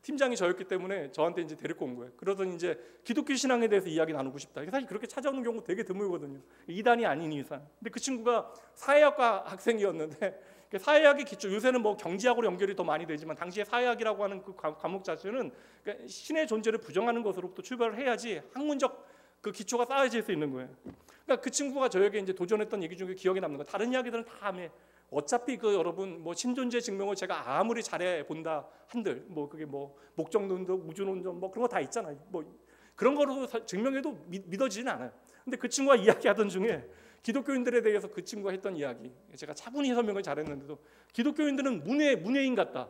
팀장이 저였기 때문에 저한테 이제 데리고 온 거예요. 그러더니 이제 기독교 신앙에 대해서 이야기 나누고 싶다. 사실 그렇게 찾아오는 경우 되게 드물거든요. 이단이 아닌 이상. 근데 그 친구가 사회학과 학생이었는데 사회학의 기초, 요새는 뭐 경제학으로 연결이 더 많이 되지만 당시에 사회학이라고 하는 그 과목 자체는 그러니까 신의 존재를 부정하는 것으로부터 출발을 해야지 학문적 그 기초가 쌓여질 수 있는 거예요. 그러니까 그 친구가 저에게 이제 도전했던 얘기 중에 기억에 남는 거. 다른 이야기들은 다 하면 어차피 그 여러분 뭐 신존재 증명을 제가 아무리 잘해 본다 한들 뭐 그게 뭐 목적론적 우주론적 뭐 그런 거 다 있잖아요. 뭐 그런 거로 증명해도 믿어지진 않아요. 근데 그 친구가 이야기하던 중에 기독교인들에 대해서 그 친구가 했던 이야기, 제가 차분히 설명을 잘했는데도 기독교인들은 문외인 같다.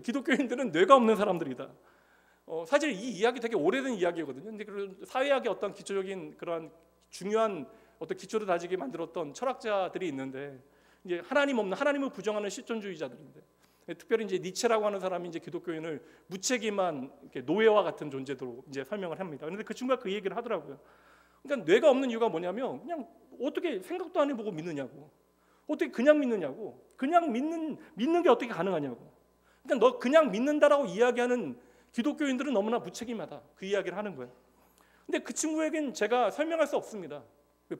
기독교인들은 뇌가 없는 사람들이다. 사실 이 이야기 되게 오래된 이야기거든요. 근데 그 사회학의 어떤 기초적인 그런 중요한 어떤 기초를 다지게 만들었던 철학자들이 있는데 이제 하나님을 부정하는 실존주의자들인데 특별히 이제 니체라고 하는 사람이 이제 기독교인을 무책임한 노예와 같은 존재로 이제 설명을 합니다. 그런데 그 친구가 그 얘기를 하더라고요. 그러니까 뇌가 없는 이유가 뭐냐면 그냥 어떻게 생각도 안 해보고 믿느냐고, 어떻게 그냥 믿느냐고, 그냥 믿는 게 어떻게 가능하냐고. 그러니까 너 그냥 믿는다라고 이야기하는 기독교인들은 너무나 무책임하다. 그 이야기를 하는 거예요. 근데 그 친구에겐 제가 설명할 수 없습니다.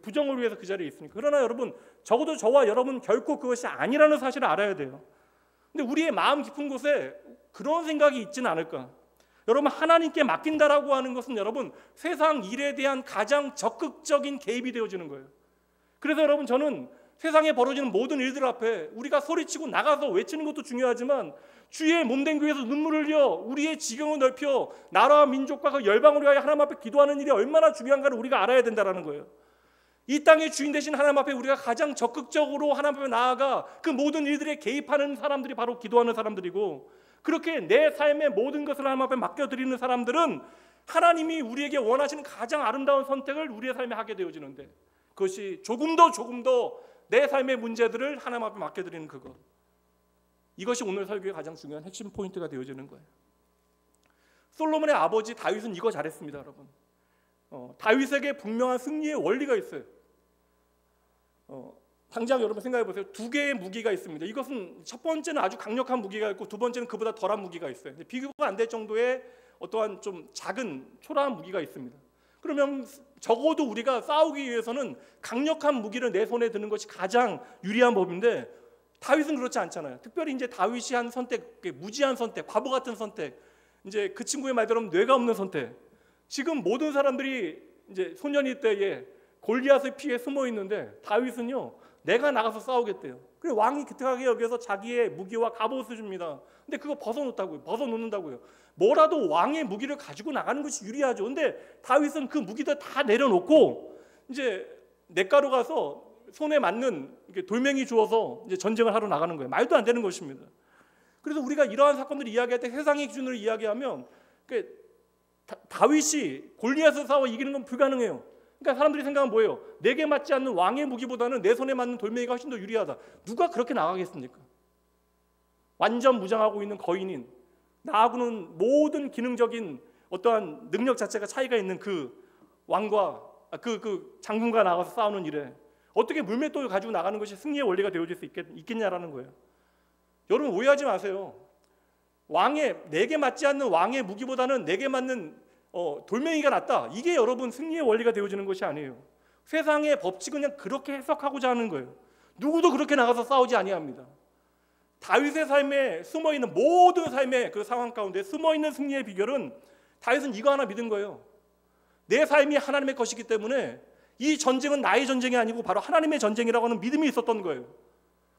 부정을 위해서 그 자리에 있으니까. 그러나 여러분 적어도 저와 여러분 결코 그것이 아니라는 사실을 알아야 돼요. 근데 우리의 마음 깊은 곳에 그런 생각이 있지는 않을까. 여러분 하나님께 맡긴다라고 하는 것은 여러분 세상 일에 대한 가장 적극적인 개입이 되어지는 거예요. 그래서 여러분 저는 세상에 벌어지는 모든 일들 앞에 우리가 소리치고 나가서 외치는 것도 중요하지만 주의 몸된 교회에서 눈물을 흘려 우리의 지경을 넓혀 나라와 민족과 그 열방을 위하여 하나님 앞에 기도하는 일이 얼마나 중요한가를 우리가 알아야 된다는 거예요. 이 땅의 주인 되신 하나님 앞에 우리가 가장 적극적으로 하나님 앞에 나아가 그 모든 일들에 개입하는 사람들이 바로 기도하는 사람들이고, 그렇게 내 삶의 모든 것을 하나님 앞에 맡겨드리는 사람들은 하나님이 우리에게 원하시는 가장 아름다운 선택을 우리의 삶에 하게 되어지는데, 그것이 조금 더 내 삶의 문제들을 하나님 앞에 맡겨드리는 그것, 이것이 오늘 설교의 가장 중요한 핵심 포인트가 되어지는 거예요. 솔로몬의 아버지 다윗은 이거 잘했습니다. 여러분 다윗에게 분명한 승리의 원리가 있어요. 당장 여러분 생각해 보세요. 두 개의 무기가 있습니다. 이것은 첫 번째는 아주 강력한 무기가 있고 두 번째는 그보다 덜한 무기가 있어요. 비교가 안 될 정도의 어떠한 좀 작은 초라한 무기가 있습니다. 그러면 적어도 우리가 싸우기 위해서는 강력한 무기를 내 손에 드는 것이 가장 유리한 법인데 다윗은 그렇지 않잖아요. 특별히 이제 다윗이 한 선택, 무지한 선택, 바보 같은 선택, 이제 그 친구의 말대로 뇌가 없는 선택. 지금 모든 사람들이 이제 소년이 때에 골리앗의 피해 숨어 있는데 다윗은요 내가 나가서 싸우겠대요. 그래서 왕이 기특하게 여겨서 자기의 무기와 갑옷을 줍니다. 근데 그거 벗어놓는다고요. 뭐라도 왕의 무기를 가지고 나가는 것이 유리하죠. 근데 다윗은 그 무기들 다 내려놓고 이제 냇가로 가서 손에 맞는 돌멩이 주워서 이제 전쟁을 하러 나가는 거예요. 말도 안 되는 것입니다. 그래서 우리가 이러한 사건들을 이야기할 때 세상의 기준으로 이야기하면 다윗이 골리앗을 싸워 이기는 건 불가능해요. 그러니까 사람들이 생각은 뭐예요? 내게 맞지 않는 왕의 무기보다는 내 손에 맞는 돌멩이가 훨씬 더 유리하다. 누가 그렇게 나가겠습니까? 완전 무장하고 있는 거인인, 나하고는 모든 기능적인 어떠한 능력 자체가 차이가 있는 그 왕과 그 장군과 나가서 싸우는 일에 어떻게 물맷돌을 가지고 나가는 것이 승리의 원리가 되어질 수 있겠냐라는 거예요. 여러분 오해하지 마세요. 내게 맞지 않는 왕의 무기보다는 내게 맞는 돌멩이가 낫다. 이게 여러분 승리의 원리가 되어지는 것이 아니에요. 세상의 법칙은 그냥 그렇게 해석하고자 하는 거예요. 누구도 그렇게 나가서 싸우지 아니합니다. 다윗의 삶에 숨어있는 모든 삶의 그 상황 가운데 숨어있는 승리의 비결은 다윗은 이거 하나 믿은 거예요. 내 삶이 하나님의 것이기 때문에 이 전쟁은 나의 전쟁이 아니고 바로 하나님의 전쟁이라고 하는 믿음이 있었던 거예요.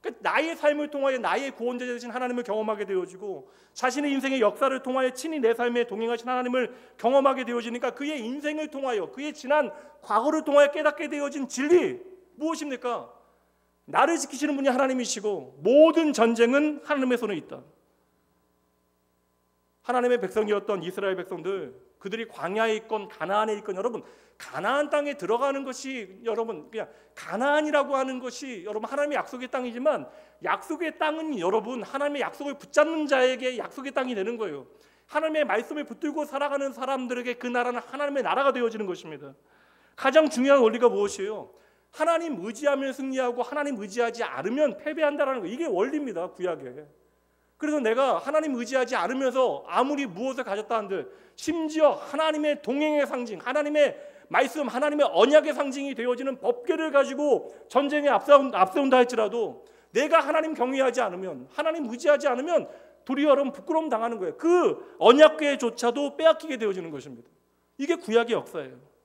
그러니까 나의 삶을 통하여 나의 구원자 되신 하나님을 경험하게 되어지고 자신의 인생의 역사를 통하여 친히 내 삶에 동행하신 하나님을 경험하게 되어지니까 그의 인생을 통하여 그의 지난 과거를 통하여 깨닫게 되어진 진리 무엇입니까? 나를 지키시는 분이 하나님이시고 모든 전쟁은 하나님의 손에 있다. 하나님의 백성이었던 이스라엘 백성들, 그들이 광야에 있건 가나안에 있건, 여러분 가나안 땅에 들어가는 것이 여러분 그냥 가나안이라고 하는 것이 여러분 하나님의 약속의 땅이지만 약속의 땅은 여러분 하나님의 약속을 붙잡는 자에게 약속의 땅이 되는 거예요. 하나님의 말씀을 붙들고 살아가는 사람들에게 그 나라는 하나님의 나라가 되어지는 것입니다. 가장 중요한 원리가 무엇이에요? 하나님 의지하면 승리하고 하나님 의지하지 않으면 패배한다라는 거, 이게 원리입니다, 구약에. 그래서 내가 하나님 의지하지 않으면서 아무리 무엇을 가졌다 한들, 심지어 하나님의 동행의 상징, 하나님의 말씀, 하나님의 언약의 상징이 되어지는 법궤를 가지고 전쟁에 앞세운다 할지라도 내가 하나님 경외하지 않으면, 하나님 의지하지 않으면 도리어 여러분 부끄러움 당하는 거예요. 그 언약궤조차도 빼앗기게 되어지는 것입니다. 이게 구약의 역사예요.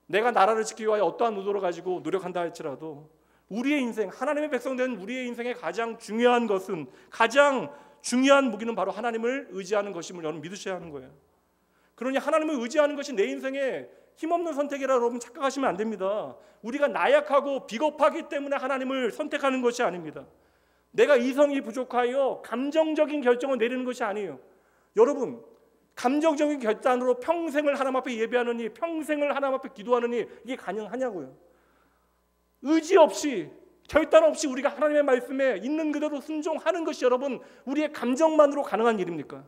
내가 나라를 지키기 위하여 어떠한 의도를 가지고 노력한다 할지라도 우리의 인생, 하나님의 백성 된 우리의 인생의 가장 중요한 것은, 가장 중요한 무기는 바로 하나님을 의지하는 것임을 여러분 믿으셔야 하는 거예요. 그러니 하나님을 의지하는 것이 내 인생의 힘없는 선택이라 여러분 착각하시면 안 됩니다. 우리가 나약하고 비겁하기 때문에 하나님을 선택하는 것이 아닙니다. 내가 이성이 부족하여 감정적인 결정을 내리는 것이 아니에요. 여러분, 감정적인 결단으로 평생을 하나님 앞에 예배하느니, 평생을 하나님 앞에 기도하느니 이게 가능하냐고요. 의지 없이, 결단 없이 우리가 하나님의 말씀에 있는 그대로 순종하는 것이 여러분 우리의 감정만으로 가능한 일입니까?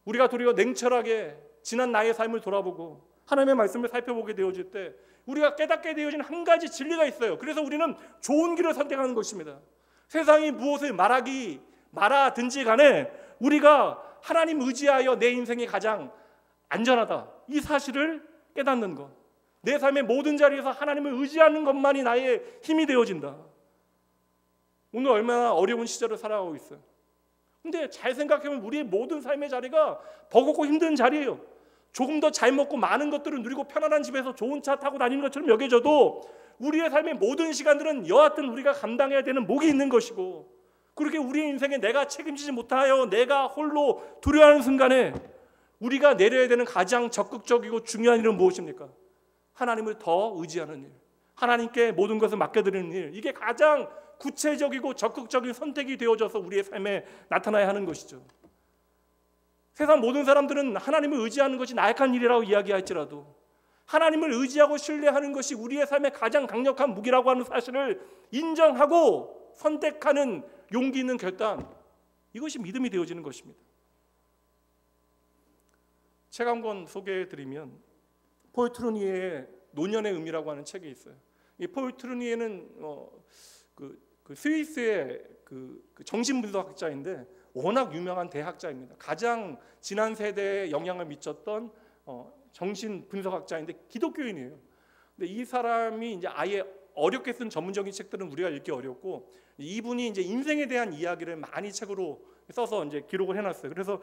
우리가 도리어 냉철하게 지난 나의 삶을 돌아보고 하나님의 말씀을 살펴보게 되어질 때 우리가 깨닫게 되어진 한 가지 진리가 있어요. 그래서 우리는 좋은 길을 선택하는 것입니다. 세상이 무엇을 말하든지 간에 우리가 하나님 의지하여 내 인생이 가장 안전하다, 이 사실을 깨닫는 것, 내 삶의 모든 자리에서 하나님을 의지하는 것만이 나의 힘이 되어진다. 오늘 얼마나 어려운 시절을 살아가고 있어요. 근데 잘 생각해보면 우리의 모든 삶의 자리가 버겁고 힘든 자리예요. 조금 더 잘 먹고 많은 것들을 누리고 편안한 집에서 좋은 차 타고 다니는 것처럼 여겨져도 우리의 삶의 모든 시간들은 여하튼 우리가 감당해야 되는 몫이 있는 것이고, 그렇게 우리의 인생에 내가 책임지지 못하여 내가 홀로 두려워하는 순간에 우리가 내려야 되는 가장 적극적이고 중요한 일은 무엇입니까? 하나님을 더 의지하는 일, 하나님께 모든 것을 맡겨드리는 일, 이게 가장 구체적이고 적극적인 선택이 되어져서 우리의 삶에 나타나야 하는 것이죠. 세상 모든 사람들은 하나님을 의지하는 것이 나약한 일이라고 이야기할지라도 하나님을 의지하고 신뢰하는 것이 우리의 삶의 가장 강력한 무기라고 하는 사실을 인정하고 선택하는 용기 있는 결단, 이것이 믿음이 되어지는 것입니다. 책 한 권 소개해드리면 폴 트루니에의 노년의 의미라고 하는 책이 있어요. 이 폴 트루니에는 스위스의 정신분석학자인데 워낙 유명한 대학자입니다. 가장 지난 세대에 영향을 미쳤던 정신분석학자인데 기독교인이에요. 근데 이 사람이 이제 아예 어렵게 쓴 전문적인 책들은 우리가 읽기 어렵고, 이분이 이제 인생에 대한 이야기를 많이 책으로 써서 이제 기록을 해놨어요. 그래서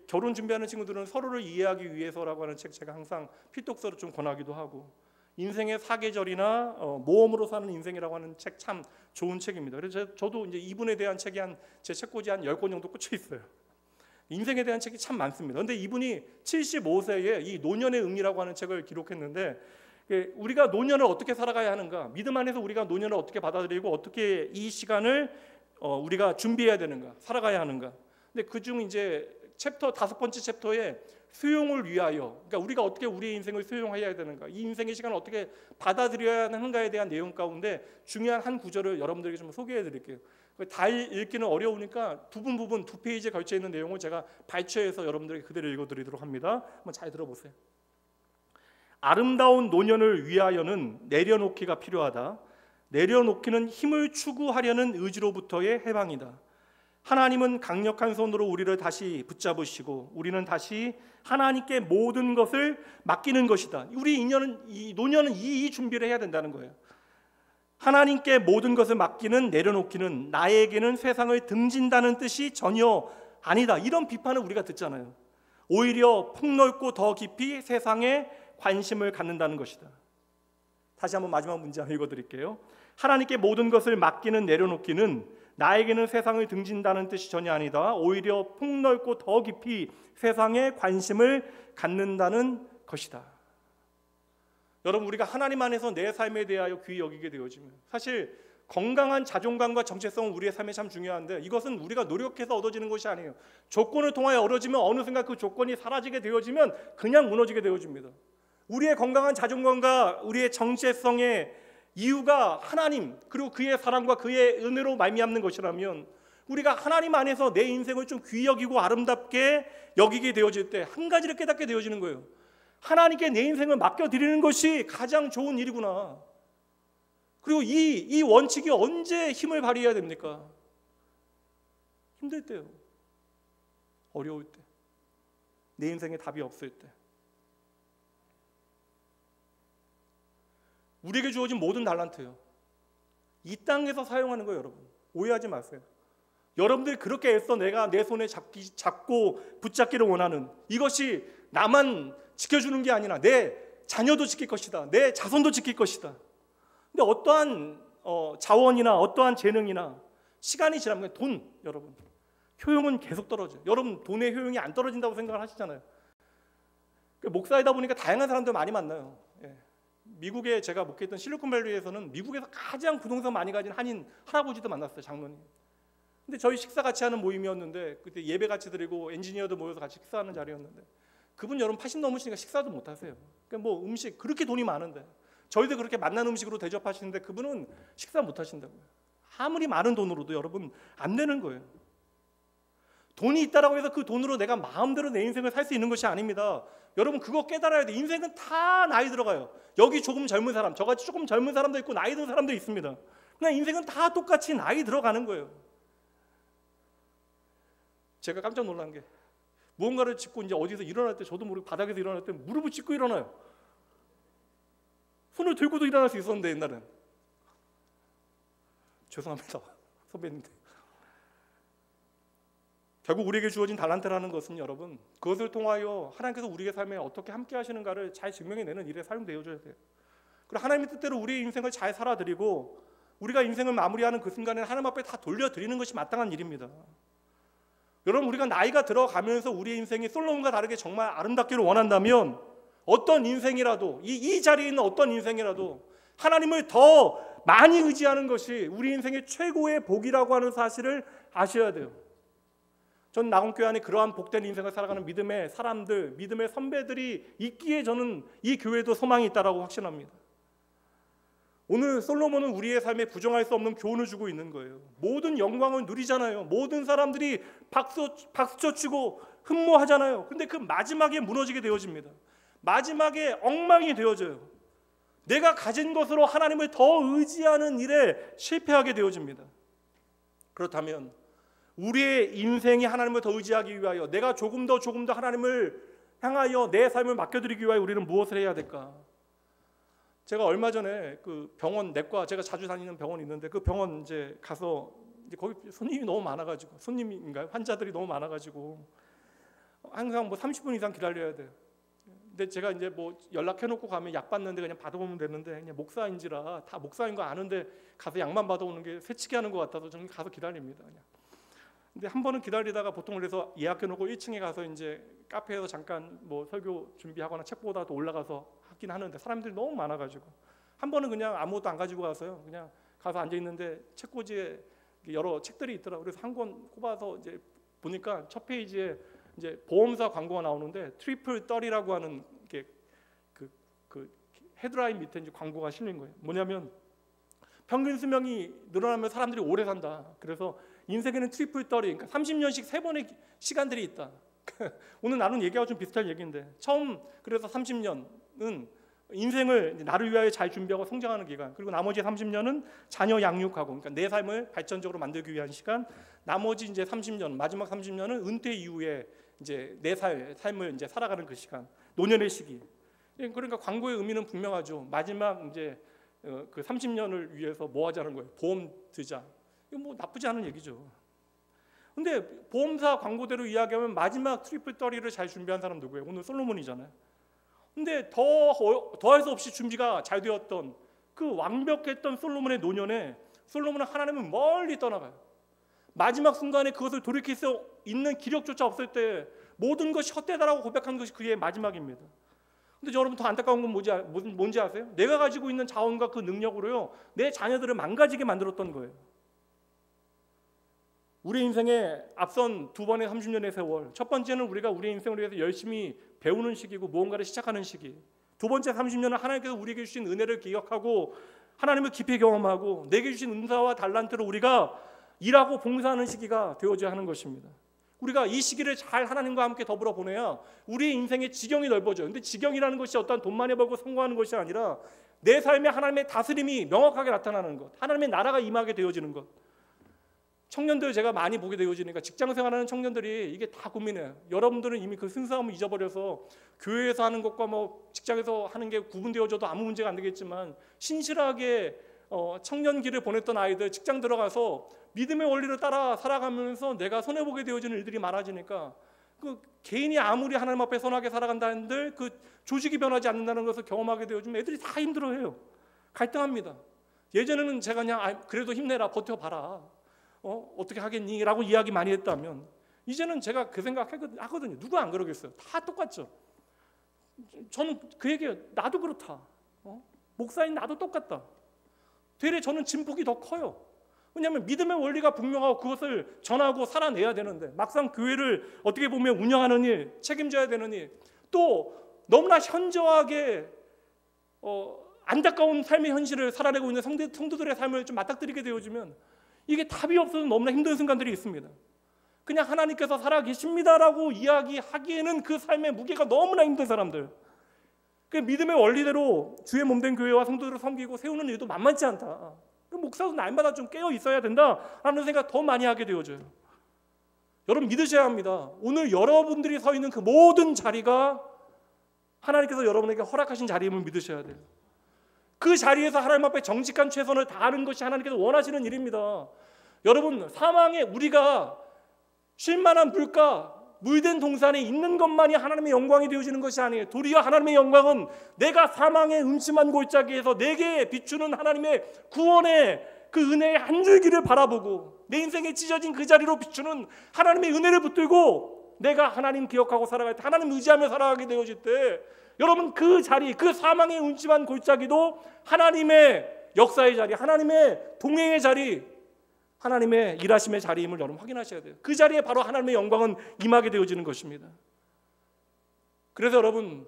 결혼 준비하는 친구들은 서로를 이해하기 위해서라고 하는 책 제가 항상 필독서로 좀 권하기도 하고, 인생의 사계절이나 모험으로 사는 인생이라고 하는 책 참 좋은 책입니다. 그래서 저도 이제 이분에 대한 책이 제 책꽂이 한 10권 정도 꽂혀 있어요. 인생에 대한 책이 참 많습니다. 그런데 이분이 75세에 이 노년의 의미라고 하는 책을 기록했는데, 우리가 노년을 어떻게 살아가야 하는가, 믿음 안에서 우리가 노년을 어떻게 받아들이고 어떻게 이 시간을 우리가 준비해야 되는가, 살아가야 하는가. 근데 그중 이제 챕터 5번째 챕터에 수용을 위하여, 그러니까 우리가 어떻게 우리의 인생을 수용해야 되는가, 이 인생의 시간을 어떻게 받아들여야 하는가에 대한 내용 가운데 중요한 한 구절을 여러분들에게 좀 소개해 드릴게요. 다 읽기는 어려우니까 부분 2페이지에 걸쳐 있는 내용을 제가 발췌해서 여러분들에게 그대로 읽어드리도록 합니다. 한번 잘 들어보세요. 아름다운 노년을 위하여는 내려놓기가 필요하다. 내려놓기는 힘을 추구하려는 의지로부터의 해방이다. 하나님은 강력한 손으로 우리를 다시 붙잡으시고 우리는 다시 하나님께 모든 것을 맡기는 것이다. 우리 이 노년은 이 준비를 해야 된다는 거예요. 하나님께 모든 것을 맡기는 내려놓기는 나에게는 세상을 등진다는 뜻이 전혀 아니다. 이런 비판을 우리가 듣잖아요. 오히려 폭넓고 더 깊이 세상에 관심을 갖는다는 것이다. 다시 한번 마지막 문제 한번 읽어드릴게요. 하나님께 모든 것을 맡기는 내려놓기는 나에게는 세상을 등진다는 뜻이 전혀 아니다. 오히려 폭넓고 더 깊이 세상에 관심을 갖는다는 것이다. 여러분, 우리가 하나님 안에서 내 삶에 대하여 귀히 여기게 되어지면, 사실 건강한 자존감과 정체성은 우리의 삶에 참 중요한데, 이것은 우리가 노력해서 얻어지는 것이 아니에요. 조건을 통하여 얻어지면 어느 순간 그 조건이 사라지게 되어지면 그냥 무너지게 되어집니다. 우리의 건강한 자존감과 우리의 정체성의 이유가 하나님 그리고 그의 사랑과 그의 은혜로 말미암는 것이라면, 우리가 하나님 안에서 내 인생을 좀 귀히 여기고 아름답게 여기게 되어질 때 한 가지를 깨닫게 되어지는 거예요. 하나님께 내 인생을 맡겨드리는 것이 가장 좋은 일이구나. 그리고 이 원칙이 언제 힘을 발휘해야 됩니까? 힘들 때요. 어려울 때. 내 인생에 답이 없을 때. 우리에게 주어진 모든 달란트요, 이 땅에서 사용하는 거예요. 여러분, 오해하지 마세요. 여러분들이 그렇게 애써 내가 내 손에 잡고 붙잡기를 원하는 이것이 나만 지켜주는 게 아니라 내 자녀도 지킬 것이다, 내 자손도 지킬 것이다. 근데 어떠한 자원이나 어떠한 재능이나 시간이 지나면 돈, 여러분, 효용은 계속 떨어져요. 여러분, 돈의 효용이 안 떨어진다고 생각을 하시잖아요. 목사이다 보니까 다양한 사람들 많이 만나요. 예. 미국에 제가 목회했던 실리콘밸리에서는 미국에서 가장 부동산 많이 가진 한인 할아버지도 만났어요, 장로님. 근데 저희 식사 같이 하는 모임이었는데, 그때 예배 같이 드리고 엔지니어도 모여서 같이 식사하는 자리였는데, 그분 여러분 80 넘으시니까 식사도 못 하세요. 그러니까 뭐 음식 그렇게 돈이 많은데, 저희도 그렇게 맛난 음식으로 대접하시는데 그분은 식사 못 하신다고요. 아무리 많은 돈으로도 여러분 안 되는 거예요. 돈이 있다라고 해서 그 돈으로 내가 마음대로 내 인생을 살 수 있는 것이 아닙니다. 여러분, 그거 깨달아야 돼. 인생은 다 나이 들어가요. 여기 조금 젊은 사람, 저같이 조금 젊은 사람도 있고 나이 든 사람도 있습니다. 그냥 인생은 다 똑같이 나이 들어가는 거예요. 제가 깜짝 놀란 게, 무언가를 짚고 이제 어디서 일어날 때, 저도 모르게 바닥에서 일어날 때 무릎을 짚고 일어나요. 손을 들고도 일어날 수 있었는데, 옛날엔. 죄송합니다, 선배님들. 결국 우리에게 주어진 달란트라는 것은 여러분, 그것을 통하여 하나님께서 우리의 삶에 어떻게 함께 하시는가를 잘 증명해내는 일에 사용되어줘야 돼요. 그리고 하나님의 뜻대로 우리의 인생을 잘 살아드리고 우리가 인생을 마무리하는 그 순간에 하나님 앞에 다 돌려드리는 것이 마땅한 일입니다. 여러분, 우리가 나이가 들어가면서 우리의 인생이 솔로몬과 다르게 정말 아름답기를 원한다면, 어떤 인생이라도, 이 자리에 있는 어떤 인생이라도 하나님을 더 많이 의지하는 것이 우리 인생의 최고의 복이라고 하는 사실을 아셔야 돼요. 전 나온교회 안에 그러한 복된 인생을 살아가는 믿음의 사람들, 믿음의 선배들이 있기에 저는 이 교회도 소망이 있다고 확신합니다. 오늘 솔로몬은 우리의 삶에 부정할 수 없는 교훈을 주고 있는 거예요. 모든 영광을 누리잖아요. 모든 사람들이 박수쳐 치고 흠모하잖아요. 근데 그 마지막에 무너지게 되어집니다. 마지막에 엉망이 되어져요. 내가 가진 것으로 하나님을 더 의지하는 일에 실패하게 되어집니다. 그렇다면 우리의 인생이 하나님을 더 의지하기 위하여, 내가 조금 더 하나님을 향하여 내 삶을 맡겨드리기 위하여 우리는 무엇을 해야 될까? 제가 얼마 전에 그 병원, 내과, 제가 자주 다니는 병원이 있는데, 그 병원 이제 가서 이제 거기 손님이 너무 많아가지고, 손님인가요? 환자들이 너무 많아가지고 항상 뭐 30분 이상 기다려야 돼요. 근데 제가 이제 뭐 연락해놓고 가면 약 받는데 그냥 받아오면 되는데, 그냥 목사인지라 다 목사인 거 아는데 가서 약만 받아오는 게 새치기 하는 것 같아서 저는 가서 기다립니다. 그냥. 근데 한 번은 기다리다가 보통 그래서 예약해놓고 1층에 가서 이제 카페에서 잠깐 뭐 설교 준비하거나 책 보다가 또 올라가서 하긴 하는데, 사람들이 너무 많아가지고 한 번은 그냥 아무것도 안 가지고 가서요, 그냥 가서 앉아 있는데 책꽂이에 여러 책들이 있더라고요. 그래서 한 권 꼽아서 이제 보니까 첫 페이지에 이제 보험사 광고가 나오는데 트리플 30이라고 하는 게 그 헤드라인 밑에 이제 광고가 실린 거예요. 뭐냐면 평균 수명이 늘어나면 사람들이 오래 산다. 그래서 인생에는 트리플 30, 그러니까 30년씩 3번의 시간들이 있다. 오늘 나눈 얘기하고 좀 비슷한 얘기인데, 처음 그래서 30년은 인생을 나를 위하여 잘 준비하고 성장하는 기간, 그리고 나머지 30년은 자녀 양육하고, 그러니까 내 삶을 발전적으로 만들기 위한 시간, 나머지 이제 30년, 마지막 30년은 은퇴 이후에 이제 내 삶을 이제 살아가는 그 시간, 노년의 시기. 그러니까 광고의 의미는 분명하죠. 마지막 이제 그 30년을 위해서 뭐 하자는 거예요? 보험 들자. 이거 뭐 나쁘지 않은 얘기죠. 근데 보험사 광고대로 이야기하면 마지막 트리플 30를 잘 준비한 사람 누구예요? 오늘 솔로몬이잖아요. 근데 더할 수 없이 준비가 잘 되었던 그 완벽했던 솔로몬의 노년에, 솔로몬은 하나님을 멀리 떠나가요. 마지막 순간에 그것을 돌이킬 수 있는 기력조차 없을 때 모든 것이 헛되다라고 고백한 것이 그의 마지막입니다. 근데 여러분, 더 안타까운 건 뭔지 아세요? 내가 가지고 있는 자원과 그 능력으로요, 내 자녀들을 망가지게 만들었던 거예요. 우리 인생에 앞선 두 번의 30년의 세월, 첫 번째는 우리가 우리 인생을 위해서 열심히 배우는 시기고 무언가를 시작하는 시기, 두 번째 30년은 하나님께서 우리에게 주신 은혜를 기억하고 하나님을 깊이 경험하고 내게 주신 은사와 달란트로 우리가 일하고 봉사하는 시기가 되어져야 하는 것입니다. 우리가 이 시기를 잘 하나님과 함께 더불어 보내야 우리의 인생의 지경이 넓어져요. 근데 지경이라는 것이 어떤 돈 많이 벌고 성공하는 것이 아니라 내 삶에 하나님의 다스림이 명확하게 나타나는 것, 하나님의 나라가 임하게 되어지는 것. 청년들 제가 많이 보게 되어지니까 직장생활하는 청년들이 이게 다 고민해요. 여러분들은 이미 그 순수함을 잊어버려서 교회에서 하는 것과 뭐 직장에서 하는 게 구분되어져도 아무 문제가 안 되겠지만 신실하게 청년기를 보냈던 아이들 직장 들어가서 믿음의 원리를 따라 살아가면서 내가 손해보게 되어지는 일들이 많아지니까 그 개인이 아무리 하나님 앞에 선하게 살아간다는들 그 조직이 변하지 않는다는 것을 경험하게 되어지면 애들이 다 힘들어해요. 갈등합니다. 예전에는 제가 그냥 그래도 힘내라, 버텨봐라, 어떻게 하겠니? 라고 이야기 많이 했다면 이제는 제가 그 생각 하거든요. 누가 안 그러겠어요? 다 똑같죠. 저는 그 얘기예요. 나도 그렇다. 목사인 나도 똑같다. 되레 저는 진폭이 더 커요. 왜냐하면 믿음의 원리가 분명하고 그것을 전하고 살아내야 되는데 막상 교회를 어떻게 보면 운영하는 일, 책임져야 되는 일, 또 너무나 현저하게 안타까운 삶의 현실을 살아내고 있는 성도들의 삶을 좀 맞닥뜨리게 되어지면 이게 답이 없어서 너무나 힘든 순간들이 있습니다. 그냥 하나님께서 살아계십니다라고 이야기하기에는 그 삶의 무게가 너무나 힘든 사람들, 그 믿음의 원리대로 주의 몸된 교회와 성도들을 섬기고 세우는 일도 만만치 않다. 그 목사도 날마다 좀 깨어 있어야 된다라는 생각 더 많이 하게 되어져요. 여러분 믿으셔야 합니다. 오늘 여러분들이 서 있는 그 모든 자리가 하나님께서 여러분에게 허락하신 자리임을 믿으셔야 돼요. 그 자리에서 하나님 앞에 정직한 최선을 다하는 것이 하나님께서 원하시는 일입니다. 여러분 사망에 우리가 쉴만한 물된 동산에 있는 것만이 하나님의 영광이 되어지는 것이 아니에요. 도리어 하나님의 영광은 내가 사망의 음침한 골짜기에서 내게 비추는 하나님의 구원의 그 은혜의 한 줄기를 바라보고 내 인생에 찢어진 그 자리로 비추는 하나님의 은혜를 붙들고 내가 하나님 기억하고 살아갈 때, 하나님 의지하며 살아가게 되어질 때, 여러분 그 자리, 그 사망의 음침한 골짜기도 하나님의 역사의 자리, 하나님의 동행의 자리, 하나님의 일하심의 자리임을 여러분 확인하셔야 돼요. 그 자리에 바로 하나님의 영광은 임하게 되어지는 것입니다. 그래서 여러분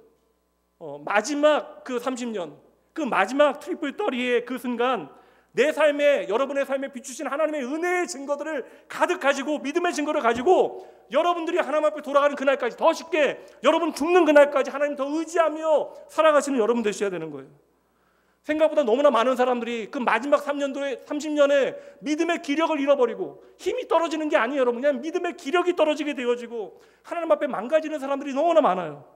마지막 그 30년, 그 마지막 트리플 더리의 그 순간 내 삶에, 여러분의 삶에 비추신 하나님의 은혜의 증거들을 가득 가지고, 믿음의 증거를 가지고 여러분들이 하나님 앞에 돌아가는 그날까지, 더 쉽게 여러분 죽는 그날까지 하나님 더 의지하며 살아가시는 여러분 되셔야 되는 거예요. 생각보다 너무나 많은 사람들이 그 마지막 30년에 믿음의 기력을 잃어버리고, 힘이 떨어지는 게 아니에요 여러분, 그냥 믿음의 기력이 떨어지게 되어지고 하나님 앞에 망가지는 사람들이 너무나 많아요.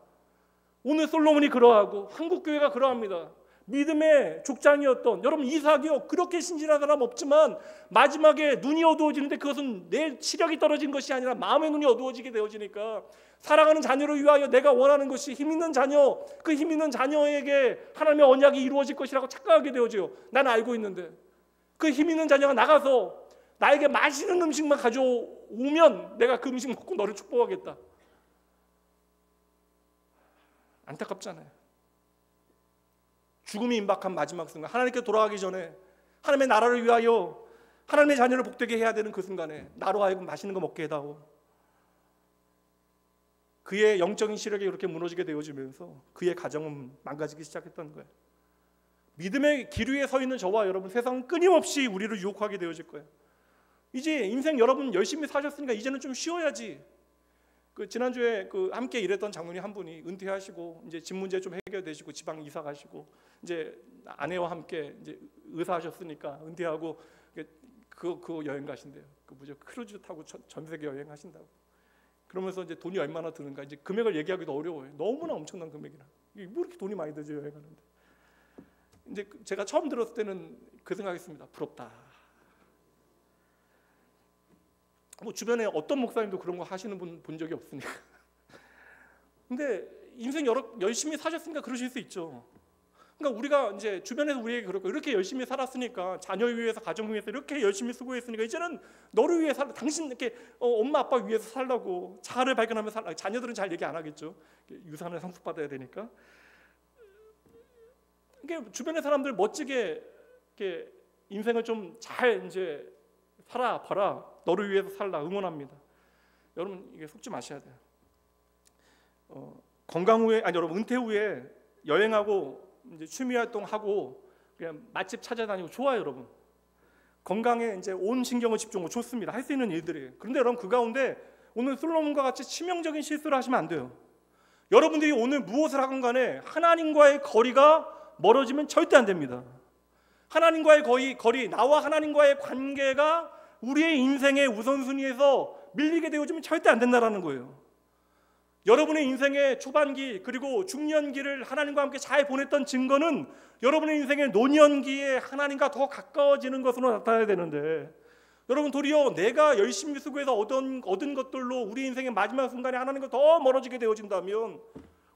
오늘 솔로몬이 그러하고 한국교회가 그러합니다. 믿음의 족장이었던 여러분 이삭이요, 그렇게 신실한 사람 없지만 마지막에 눈이 어두워지는데 그것은 내 시력이 떨어진 것이 아니라 마음의 눈이 어두워지게 되어지니까 사랑하는 자녀를 위하여 내가 원하는 것이 힘 있는 자녀, 그 힘 있는 자녀에게 하나님의 언약이 이루어질 것이라고 착각하게 되어져요. 나는 알고 있는데 그 힘 있는 자녀가 나가서 나에게 맛있는 음식만 가져오면 내가 그 음식 먹고 너를 축복하겠다. 안타깝잖아요. 죽음이 임박한 마지막 순간, 하나님께 돌아가기 전에 하나님의 나라를 위하여 하나님의 자녀를 복되게 해야 되는 그 순간에 나로 하여금 맛있는 거 먹게 해다오. 그의 영적인 시력이 이렇게 무너지게 되어지면서 그의 가정은 망가지기 시작했던 거예요. 믿음의 길 위에 서 있는 저와 여러분, 세상은 끊임없이 우리를 유혹하게 되어질 거예요. 이제 인생 여러분 열심히 사셨으니까 이제는 좀 쉬어야지. 지난주에 함께 일했던 장로님 한 분이 은퇴하시고 이제 집 문제 좀 해결되시고 지방 이사 가시고 이제 아내와 함께 이제 의사하셨으니까 은퇴하고 그 여행 가신대요. 크루즈 타고 전 세계 여행 하신다고. 그러면서 이제 돈이 얼마나 드는가, 이제 금액을 얘기하기도 어려워요. 너무나 엄청난 금액이라. 뭐 이렇게 돈이 많이 들죠 여행하는데. 이제 제가 처음 들었을 때는 그 생각했습니다. 부럽다. 뭐 주변에 어떤 목사님도 그런 거 하시는 분 본 적이 없으니까. 근데 인생 열심히 사셨으니까 그러실 수 있죠. 그러니까 우리가 이제 주변에서 우리에게 그렇고, 이렇게 열심히 살았으니까, 자녀를 위해서, 가정을 위해서 이렇게 열심히 수고했으니까 이제는 너를 위해 살라, 당신 이렇게 엄마 아빠 위해서 살라고, 자아를 발견하며 살라. 자녀들은 잘 얘기 안 하겠죠. 유산을 상속받아야 되니까. 그러니까 주변의 사람들 멋지게 이렇게 인생을 좀 잘 이제 살아봐라, 너를 위해서 살라, 응원합니다. 여러분 이게 속지 마셔야 돼요. 건강 후에, 여러분 은퇴 후에 여행하고 이제 취미 활동하고 그냥 맛집 찾아다니고 좋아요 여러분. 건강에 이제 온 신경을 집중하고 좋습니다. 할 수 있는 일들이에요. 그런데 여러분 그 가운데 오늘 솔로몬과 같이 치명적인 실수를 하시면 안 돼요. 여러분들이 오늘 무엇을 하건 간에 하나님과의 거리가 멀어지면 절대 안 됩니다. 하나님과의 거리, 나와 하나님과의 관계가 우리의 인생의 우선순위에서 밀리게 되어지면 절대 안 된다는 거예요. 여러분의 인생의 초반기 그리고 중년기를 하나님과 함께 잘 보냈던 증거는 여러분의 인생의 노년기에 하나님과 더 가까워지는 것으로 나타나야 되는데, 여러분 도리어 내가 열심히 수고해서 얻은 것들로 우리 인생의 마지막 순간에 하나님과 더 멀어지게 되어진다면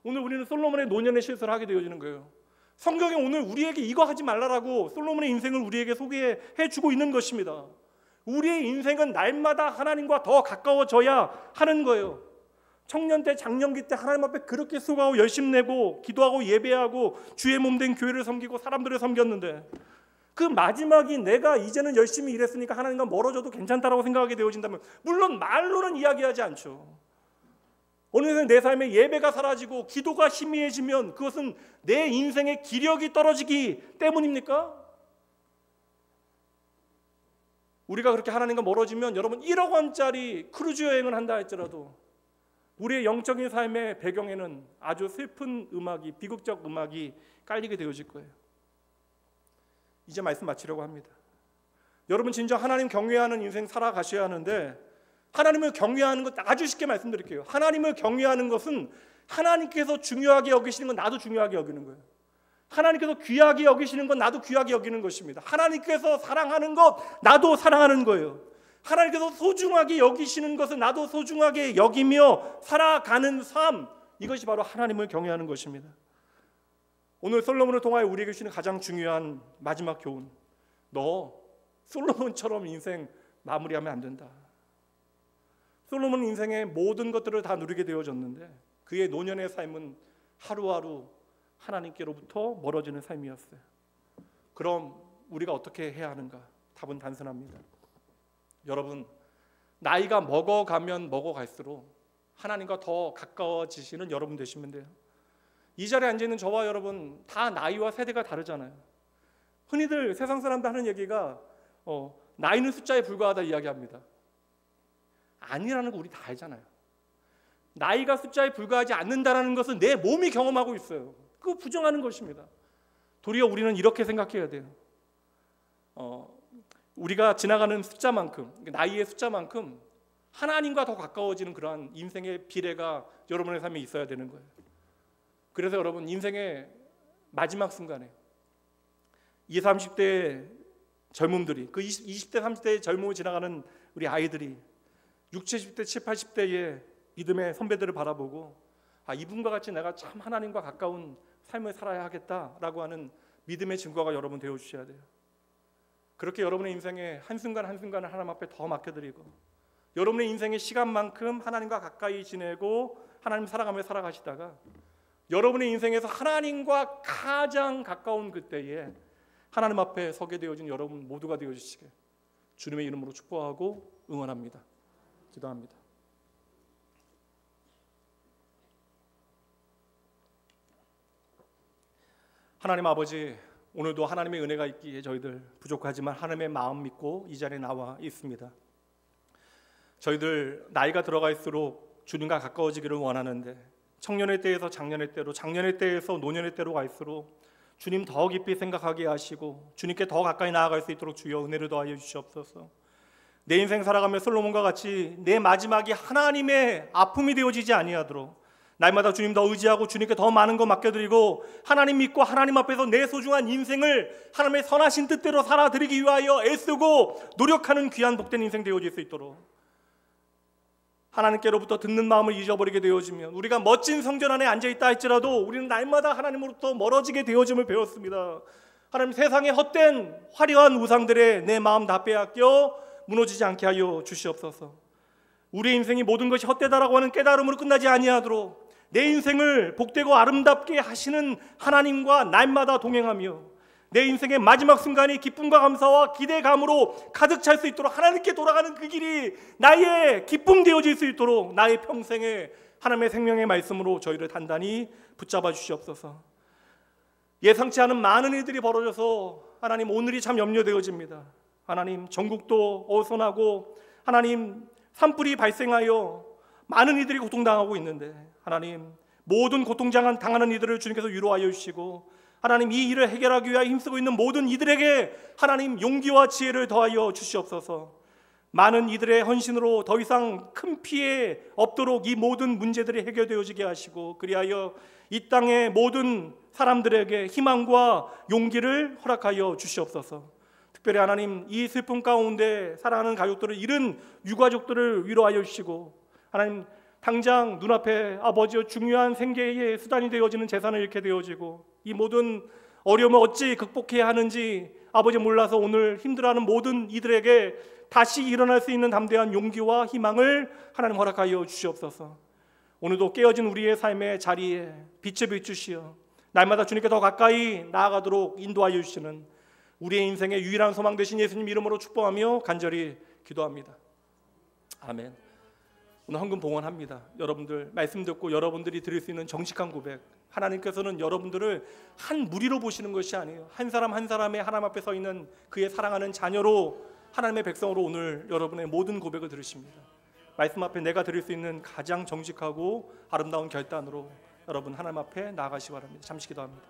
오늘 우리는 솔로몬의 노년의 실수를 하게 되어지는 거예요. 성경이 오늘 우리에게 이거 하지 말라라고 솔로몬의 인생을 우리에게 소개해 주고 있는 것입니다. 우리의 인생은 날마다 하나님과 더 가까워져야 하는 거예요. 청년 때, 장년기 때 하나님 앞에 그렇게 수고하고 열심 내고 기도하고 예배하고 주의 몸된 교회를 섬기고 사람들을 섬겼는데, 그 마지막이 내가 이제는 열심히 일했으니까 하나님과 멀어져도 괜찮다라고 생각하게 되어진다면, 물론 말로는 이야기하지 않죠. 어느 날 내 삶에 예배가 사라지고 기도가 희미해지면 그것은 내 인생의 기력이 떨어지기 때문입니까? 우리가 그렇게 하나님과 멀어지면 여러분 1억 원짜리 크루즈 여행을 한다 할지라도 우리의 영적인 삶의 배경에는 아주 슬픈 음악이, 비극적 음악이 깔리게 되어질 거예요. 이제 말씀 마치려고 합니다. 여러분 진정 하나님 경외하는 인생 살아가셔야 하는데, 하나님을 경외하는 것 아주 쉽게 말씀드릴게요. 하나님을 경외하는 것은 하나님께서 중요하게 여기시는 건 나도 중요하게 여기는 거예요. 하나님께서 귀하게 여기시는 건 나도 귀하게 여기는 것입니다. 하나님께서 사랑하는 것 나도 사랑하는 거예요. 하나님께서 소중하게 여기시는 것을 나도 소중하게 여기며 살아가는 삶, 이것이 바로 하나님을 경외하는 것입니다. 오늘 솔로몬을 통하여 우리에게 주시는 가장 중요한 마지막 교훈, 너 솔로몬처럼 인생 마무리하면 안 된다. 솔로몬 인생의 모든 것들을 다 누리게 되어졌는데 그의 노년의 삶은 하루하루 하나님께로부터 멀어지는 삶이었어요. 그럼 우리가 어떻게 해야 하는가? 답은 단순합니다. 여러분, 나이가 먹어가면 먹어갈수록 하나님과 더 가까워지시는 여러분 되시면 돼요. 이 자리에 앉아있는 저와 여러분 다 나이와 세대가 다르잖아요. 흔히들 세상 사람들 하는 얘기가 나이는 숫자에 불과하다 이야기합니다. 아니라는 거 우리 다 알잖아요. 나이가 숫자에 불과하지 않는다는 것은 내 몸이 경험하고 있어요. 그거 부정하는 것입니다. 도리어 우리는 이렇게 생각해야 돼요. 우리가 지나가는 숫자만큼, 나이의 숫자만큼 하나님과 더 가까워지는 그러한 인생의 비례가 여러분의 삶에 있어야 되는 거예요. 그래서 여러분 인생의 마지막 순간에 20, 30대의 젊음들이, 그 20대, 30대의 젊음을 지나가는 우리 아이들이 60, 70대, 70, 80대의 믿음의 선배들을 바라보고 이분과 같이 내가 참 하나님과 가까운 삶을 살아야 하겠다라고 하는 믿음의 증거가 여러분 되어주셔야 돼요. 그렇게 여러분의 인생의 한순간 한순간을 하나님 앞에 더 맡겨드리고 여러분의 인생의 시간만큼 하나님과 가까이 지내고 하나님 사랑하며 살아가시다가 여러분의 인생에서 하나님과 가장 가까운 그때에 하나님 앞에 서게 되어진 여러분 모두가 되어주시게 주님의 이름으로 축복하고 응원합니다. 기도합니다. 하나님 아버지, 오늘도 하나님의 은혜가 있기에 저희들 부족하지만 하나님의 마음 믿고 이 자리에 나와 있습니다. 저희들 나이가 들어갈수록 주님과 가까워지기를 원하는데 청년의 때에서 장년의 때로, 장년의 때에서 노년의 때로 갈수록 주님 더 깊이 생각하게 하시고 주님께 더 가까이 나아갈 수 있도록 주여 은혜를 더하여 주시옵소서. 내 인생 살아가며 솔로몬과 같이 내 마지막이 하나님의 아픔이 되어지지 아니하도록 날마다 주님 더 의지하고 주님께 더 많은 거 맡겨드리고 하나님 믿고 하나님 앞에서 내 소중한 인생을 하나님의 선하신 뜻대로 살아드리기 위하여 애쓰고 노력하는 귀한 복된 인생 되어질 수 있도록 하나님께로부터 듣는 마음을 잊어버리게 되어지면 우리가 멋진 성전 안에 앉아있다 할지라도 우리는 날마다 하나님으로부터 멀어지게 되어짐을 배웠습니다. 하나님, 세상의 헛된 화려한 우상들에 내 마음 다 빼앗겨 무너지지 않게 하여 주시옵소서. 우리의 인생이 모든 것이 헛되다라고 하는 깨달음으로 끝나지 아니하도록 내 인생을 복되고 아름답게 하시는 하나님과 날마다 동행하며 내 인생의 마지막 순간이 기쁨과 감사와 기대감으로 가득 찰 수 있도록 하나님께 돌아가는 그 길이 나의 기쁨 되어질 수 있도록 나의 평생에 하나님의 생명의 말씀으로 저희를 단단히 붙잡아 주시옵소서. 예상치 않은 많은 일들이 벌어져서 하나님 오늘이 참 염려되어집니다. 하나님, 전국도 어수선하고 하나님 산불이 발생하여 많은 이들이 고통당하고 있는데 하나님, 모든 고통당하는 이들을 주님께서 위로하여 주시고 하나님 이 일을 해결하기 위하여 힘쓰고 있는 모든 이들에게 하나님 용기와 지혜를 더하여 주시옵소서. 많은 이들의 헌신으로 더 이상 큰 피해 없도록 이 모든 문제들이 해결되어지게 하시고, 그리하여 이 땅의 모든 사람들에게 희망과 용기를 허락하여 주시옵소서. 특별히 하나님 이 슬픔 가운데 사랑하는 가족들을 잃은 유가족들을 위로하여 주시고, 하나님 당장 눈앞에 아버지여 중요한 생계의 수단이 되어지는 재산을 잃게 되어지고, 이 모든 어려움을 어찌 극복해야 하는지 아버지 몰라서 오늘 힘들어하는 모든 이들에게 다시 일어날 수 있는 담대한 용기와 희망을 하나님 허락하여 주시옵소서. 오늘도 깨어진 우리의 삶의 자리에 빛을 비추시어 날마다 주님께 더 가까이 나아가도록 인도하여 주시는 우리의 인생의 유일한 소망 되신 예수님 이름으로 축복하며 간절히 기도합니다. 아멘. 오늘 헌금 봉헌합니다. 여러분들 말씀 듣고 여러분들이 드릴 수 있는 정직한 고백, 하나님께서는 여러분들을 한 무리로 보시는 것이 아니에요. 한 사람 한 사람의 하나님 앞에 서 있는 그의 사랑하는 자녀로, 하나님의 백성으로 오늘 여러분의 모든 고백을 들으십니다. 말씀 앞에 내가 드릴 수 있는 가장 정직하고 아름다운 결단으로 여러분 하나님 앞에 나아가시기 바랍니다. 잠시 기도합니다.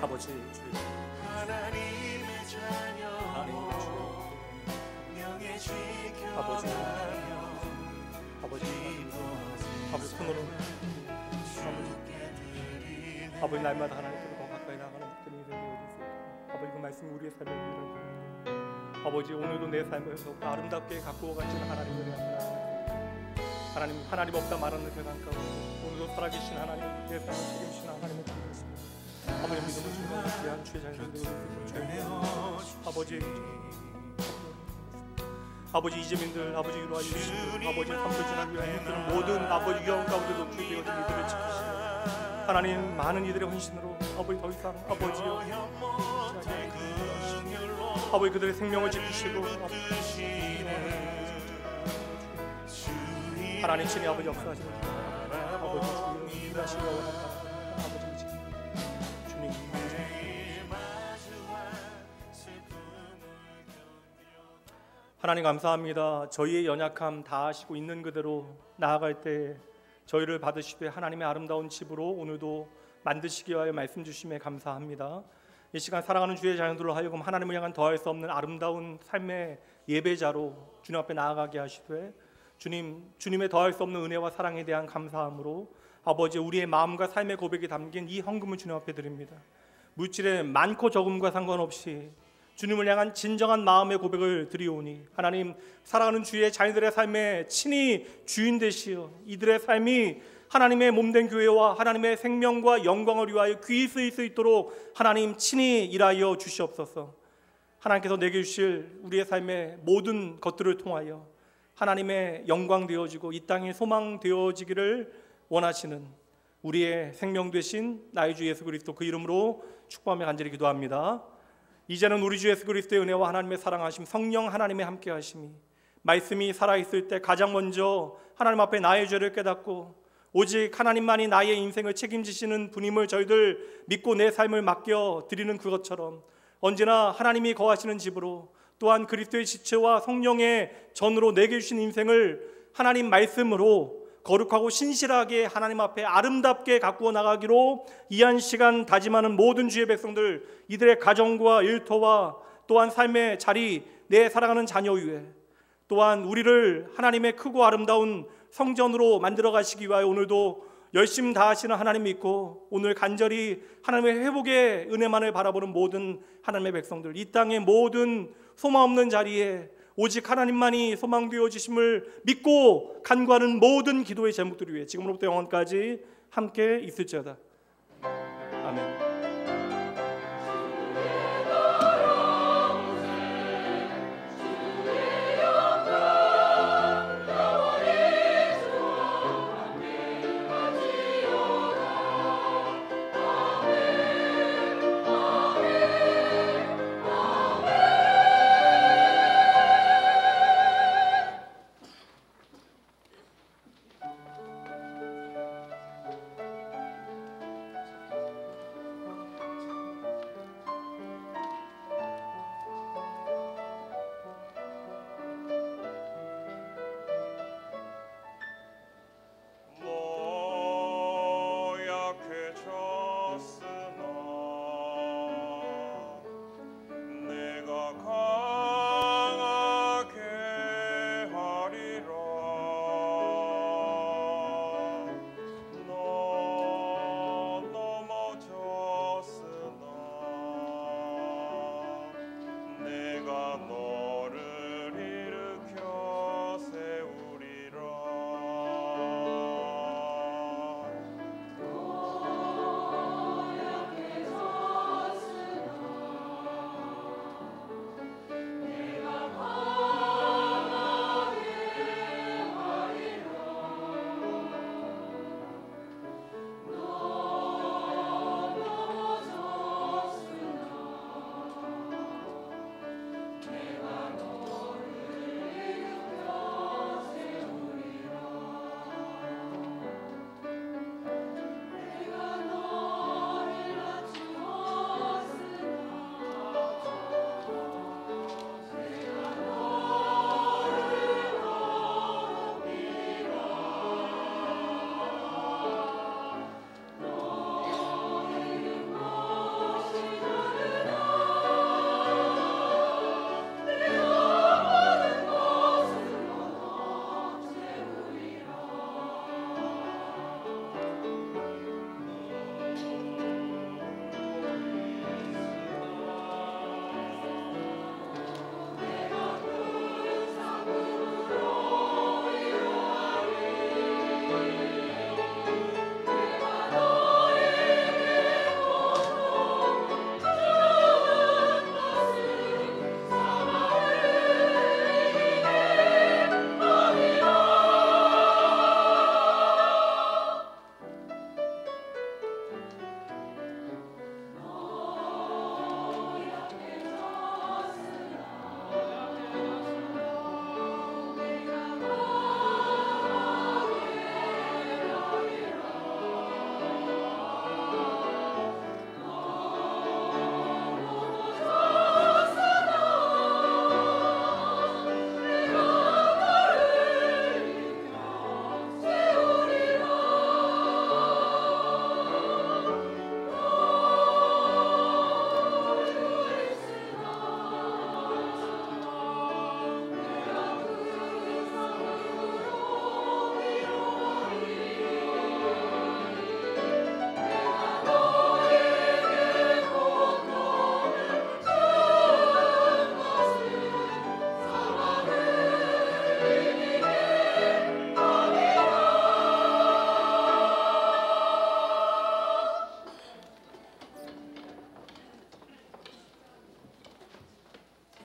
아버지, 하나님의 자녀, 아버지 손으로 아버지 날마다 하나님께로 더 가까이 나가는 목적이 되게 해주세요. 아버지 그 말씀이 우리의 삶의 유일한 아버지, 오늘도 내 삶을 더욱 아름답게 가꾸어 가시는 하나님을 위한 하나님 없다 말하는 세상 가운데 오늘도 살아계신 하나님, 내 삶을 책임지시는 하나님을 기도했습니다. 아버지 믿음을 주시고 귀한 주의 자녀들을 아버지 이재민들 아버지 위로하여 주시고, 아버지 삼도진을 위하여 힘쓰는 모든 아버지 위험 가운데 노출되어진 이들을 지키시고, 하나님 많은 이들의 헌신으로 아버지 더 이상 아버지여 아버지 그들의 생명을 지키시고 하나님 친히 아버지 역사하시는 아버지 주의 일하시기가 원합니다. 아버지 주님 하나님 감사합니다. 저희의 연약함 다 아시고 있는 그대로 나아갈 때 저희를 받으시되 하나님의 아름다운 집으로 오늘도 만드시기 위하여 말씀 주심에 감사합니다. 이 시간 사랑하는 주의 자녀들로 하여금 하나님을 향한 더할 수 없는 아름다운 삶의 예배자로 주님 앞에 나아가게 하시되, 주님의 더할 수 없는 은혜와 사랑에 대한 감사함으로 아버지 우리의 마음과 삶의 고백이 담긴 이 헌금을 주님 앞에 드립니다. 물질의 많고 적음과 상관없이 주님을 향한 진정한 마음의 고백을 드리오니, 하나님 사랑하는 주의 자녀들의 삶에 친히 주인 되시어 이들의 삶이 하나님의 몸된 교회와 하나님의 생명과 영광을 위하여 귀히 쓰일 수 있도록 하나님 친히 일하여 주시옵소서. 하나님께서 내게 주실 우리의 삶의 모든 것들을 통하여 하나님의 영광 되어지고 이 땅에 소망 되어지기를 원하시는 우리의 생명 되신 나의 주 예수 그리스도 그 이름으로 축복하며 간절히 기도합니다. 이제는 우리 주 예수 그리스도의 은혜와 하나님의 사랑하심, 성령 하나님의 함께하심이 말씀이 살아있을 때 가장 먼저 하나님 앞에 나의 죄를 깨닫고 오직 하나님만이 나의 인생을 책임지시는 분임을 저희들 믿고 내 삶을 맡겨 드리는 그것처럼 언제나 하나님이 거하시는 집으로, 또한 그리스도의 지체와 성령의 전으로 내게 주신 인생을 하나님 말씀으로 거룩하고 신실하게 하나님 앞에 아름답게 가꾸어 나가기로 이 한 시간 다짐하는 모든 주의 백성들, 이들의 가정과 일터와 또한 삶의 자리, 내 사랑하는 자녀 위에, 또한 우리를 하나님의 크고 아름다운 성전으로 만들어 가시기 위하여 오늘도 열심 다하시는 하나님 믿고 오늘 간절히 하나님의 회복의 은혜만을 바라보는 모든 하나님의 백성들, 이 땅의 모든 소망 없는 자리에 오직 하나님만이 소망되어 주심을 믿고 간구하는 모든 기도의 제목들을 위해 지금으로부터 영원까지 함께 있을지어다. 아멘.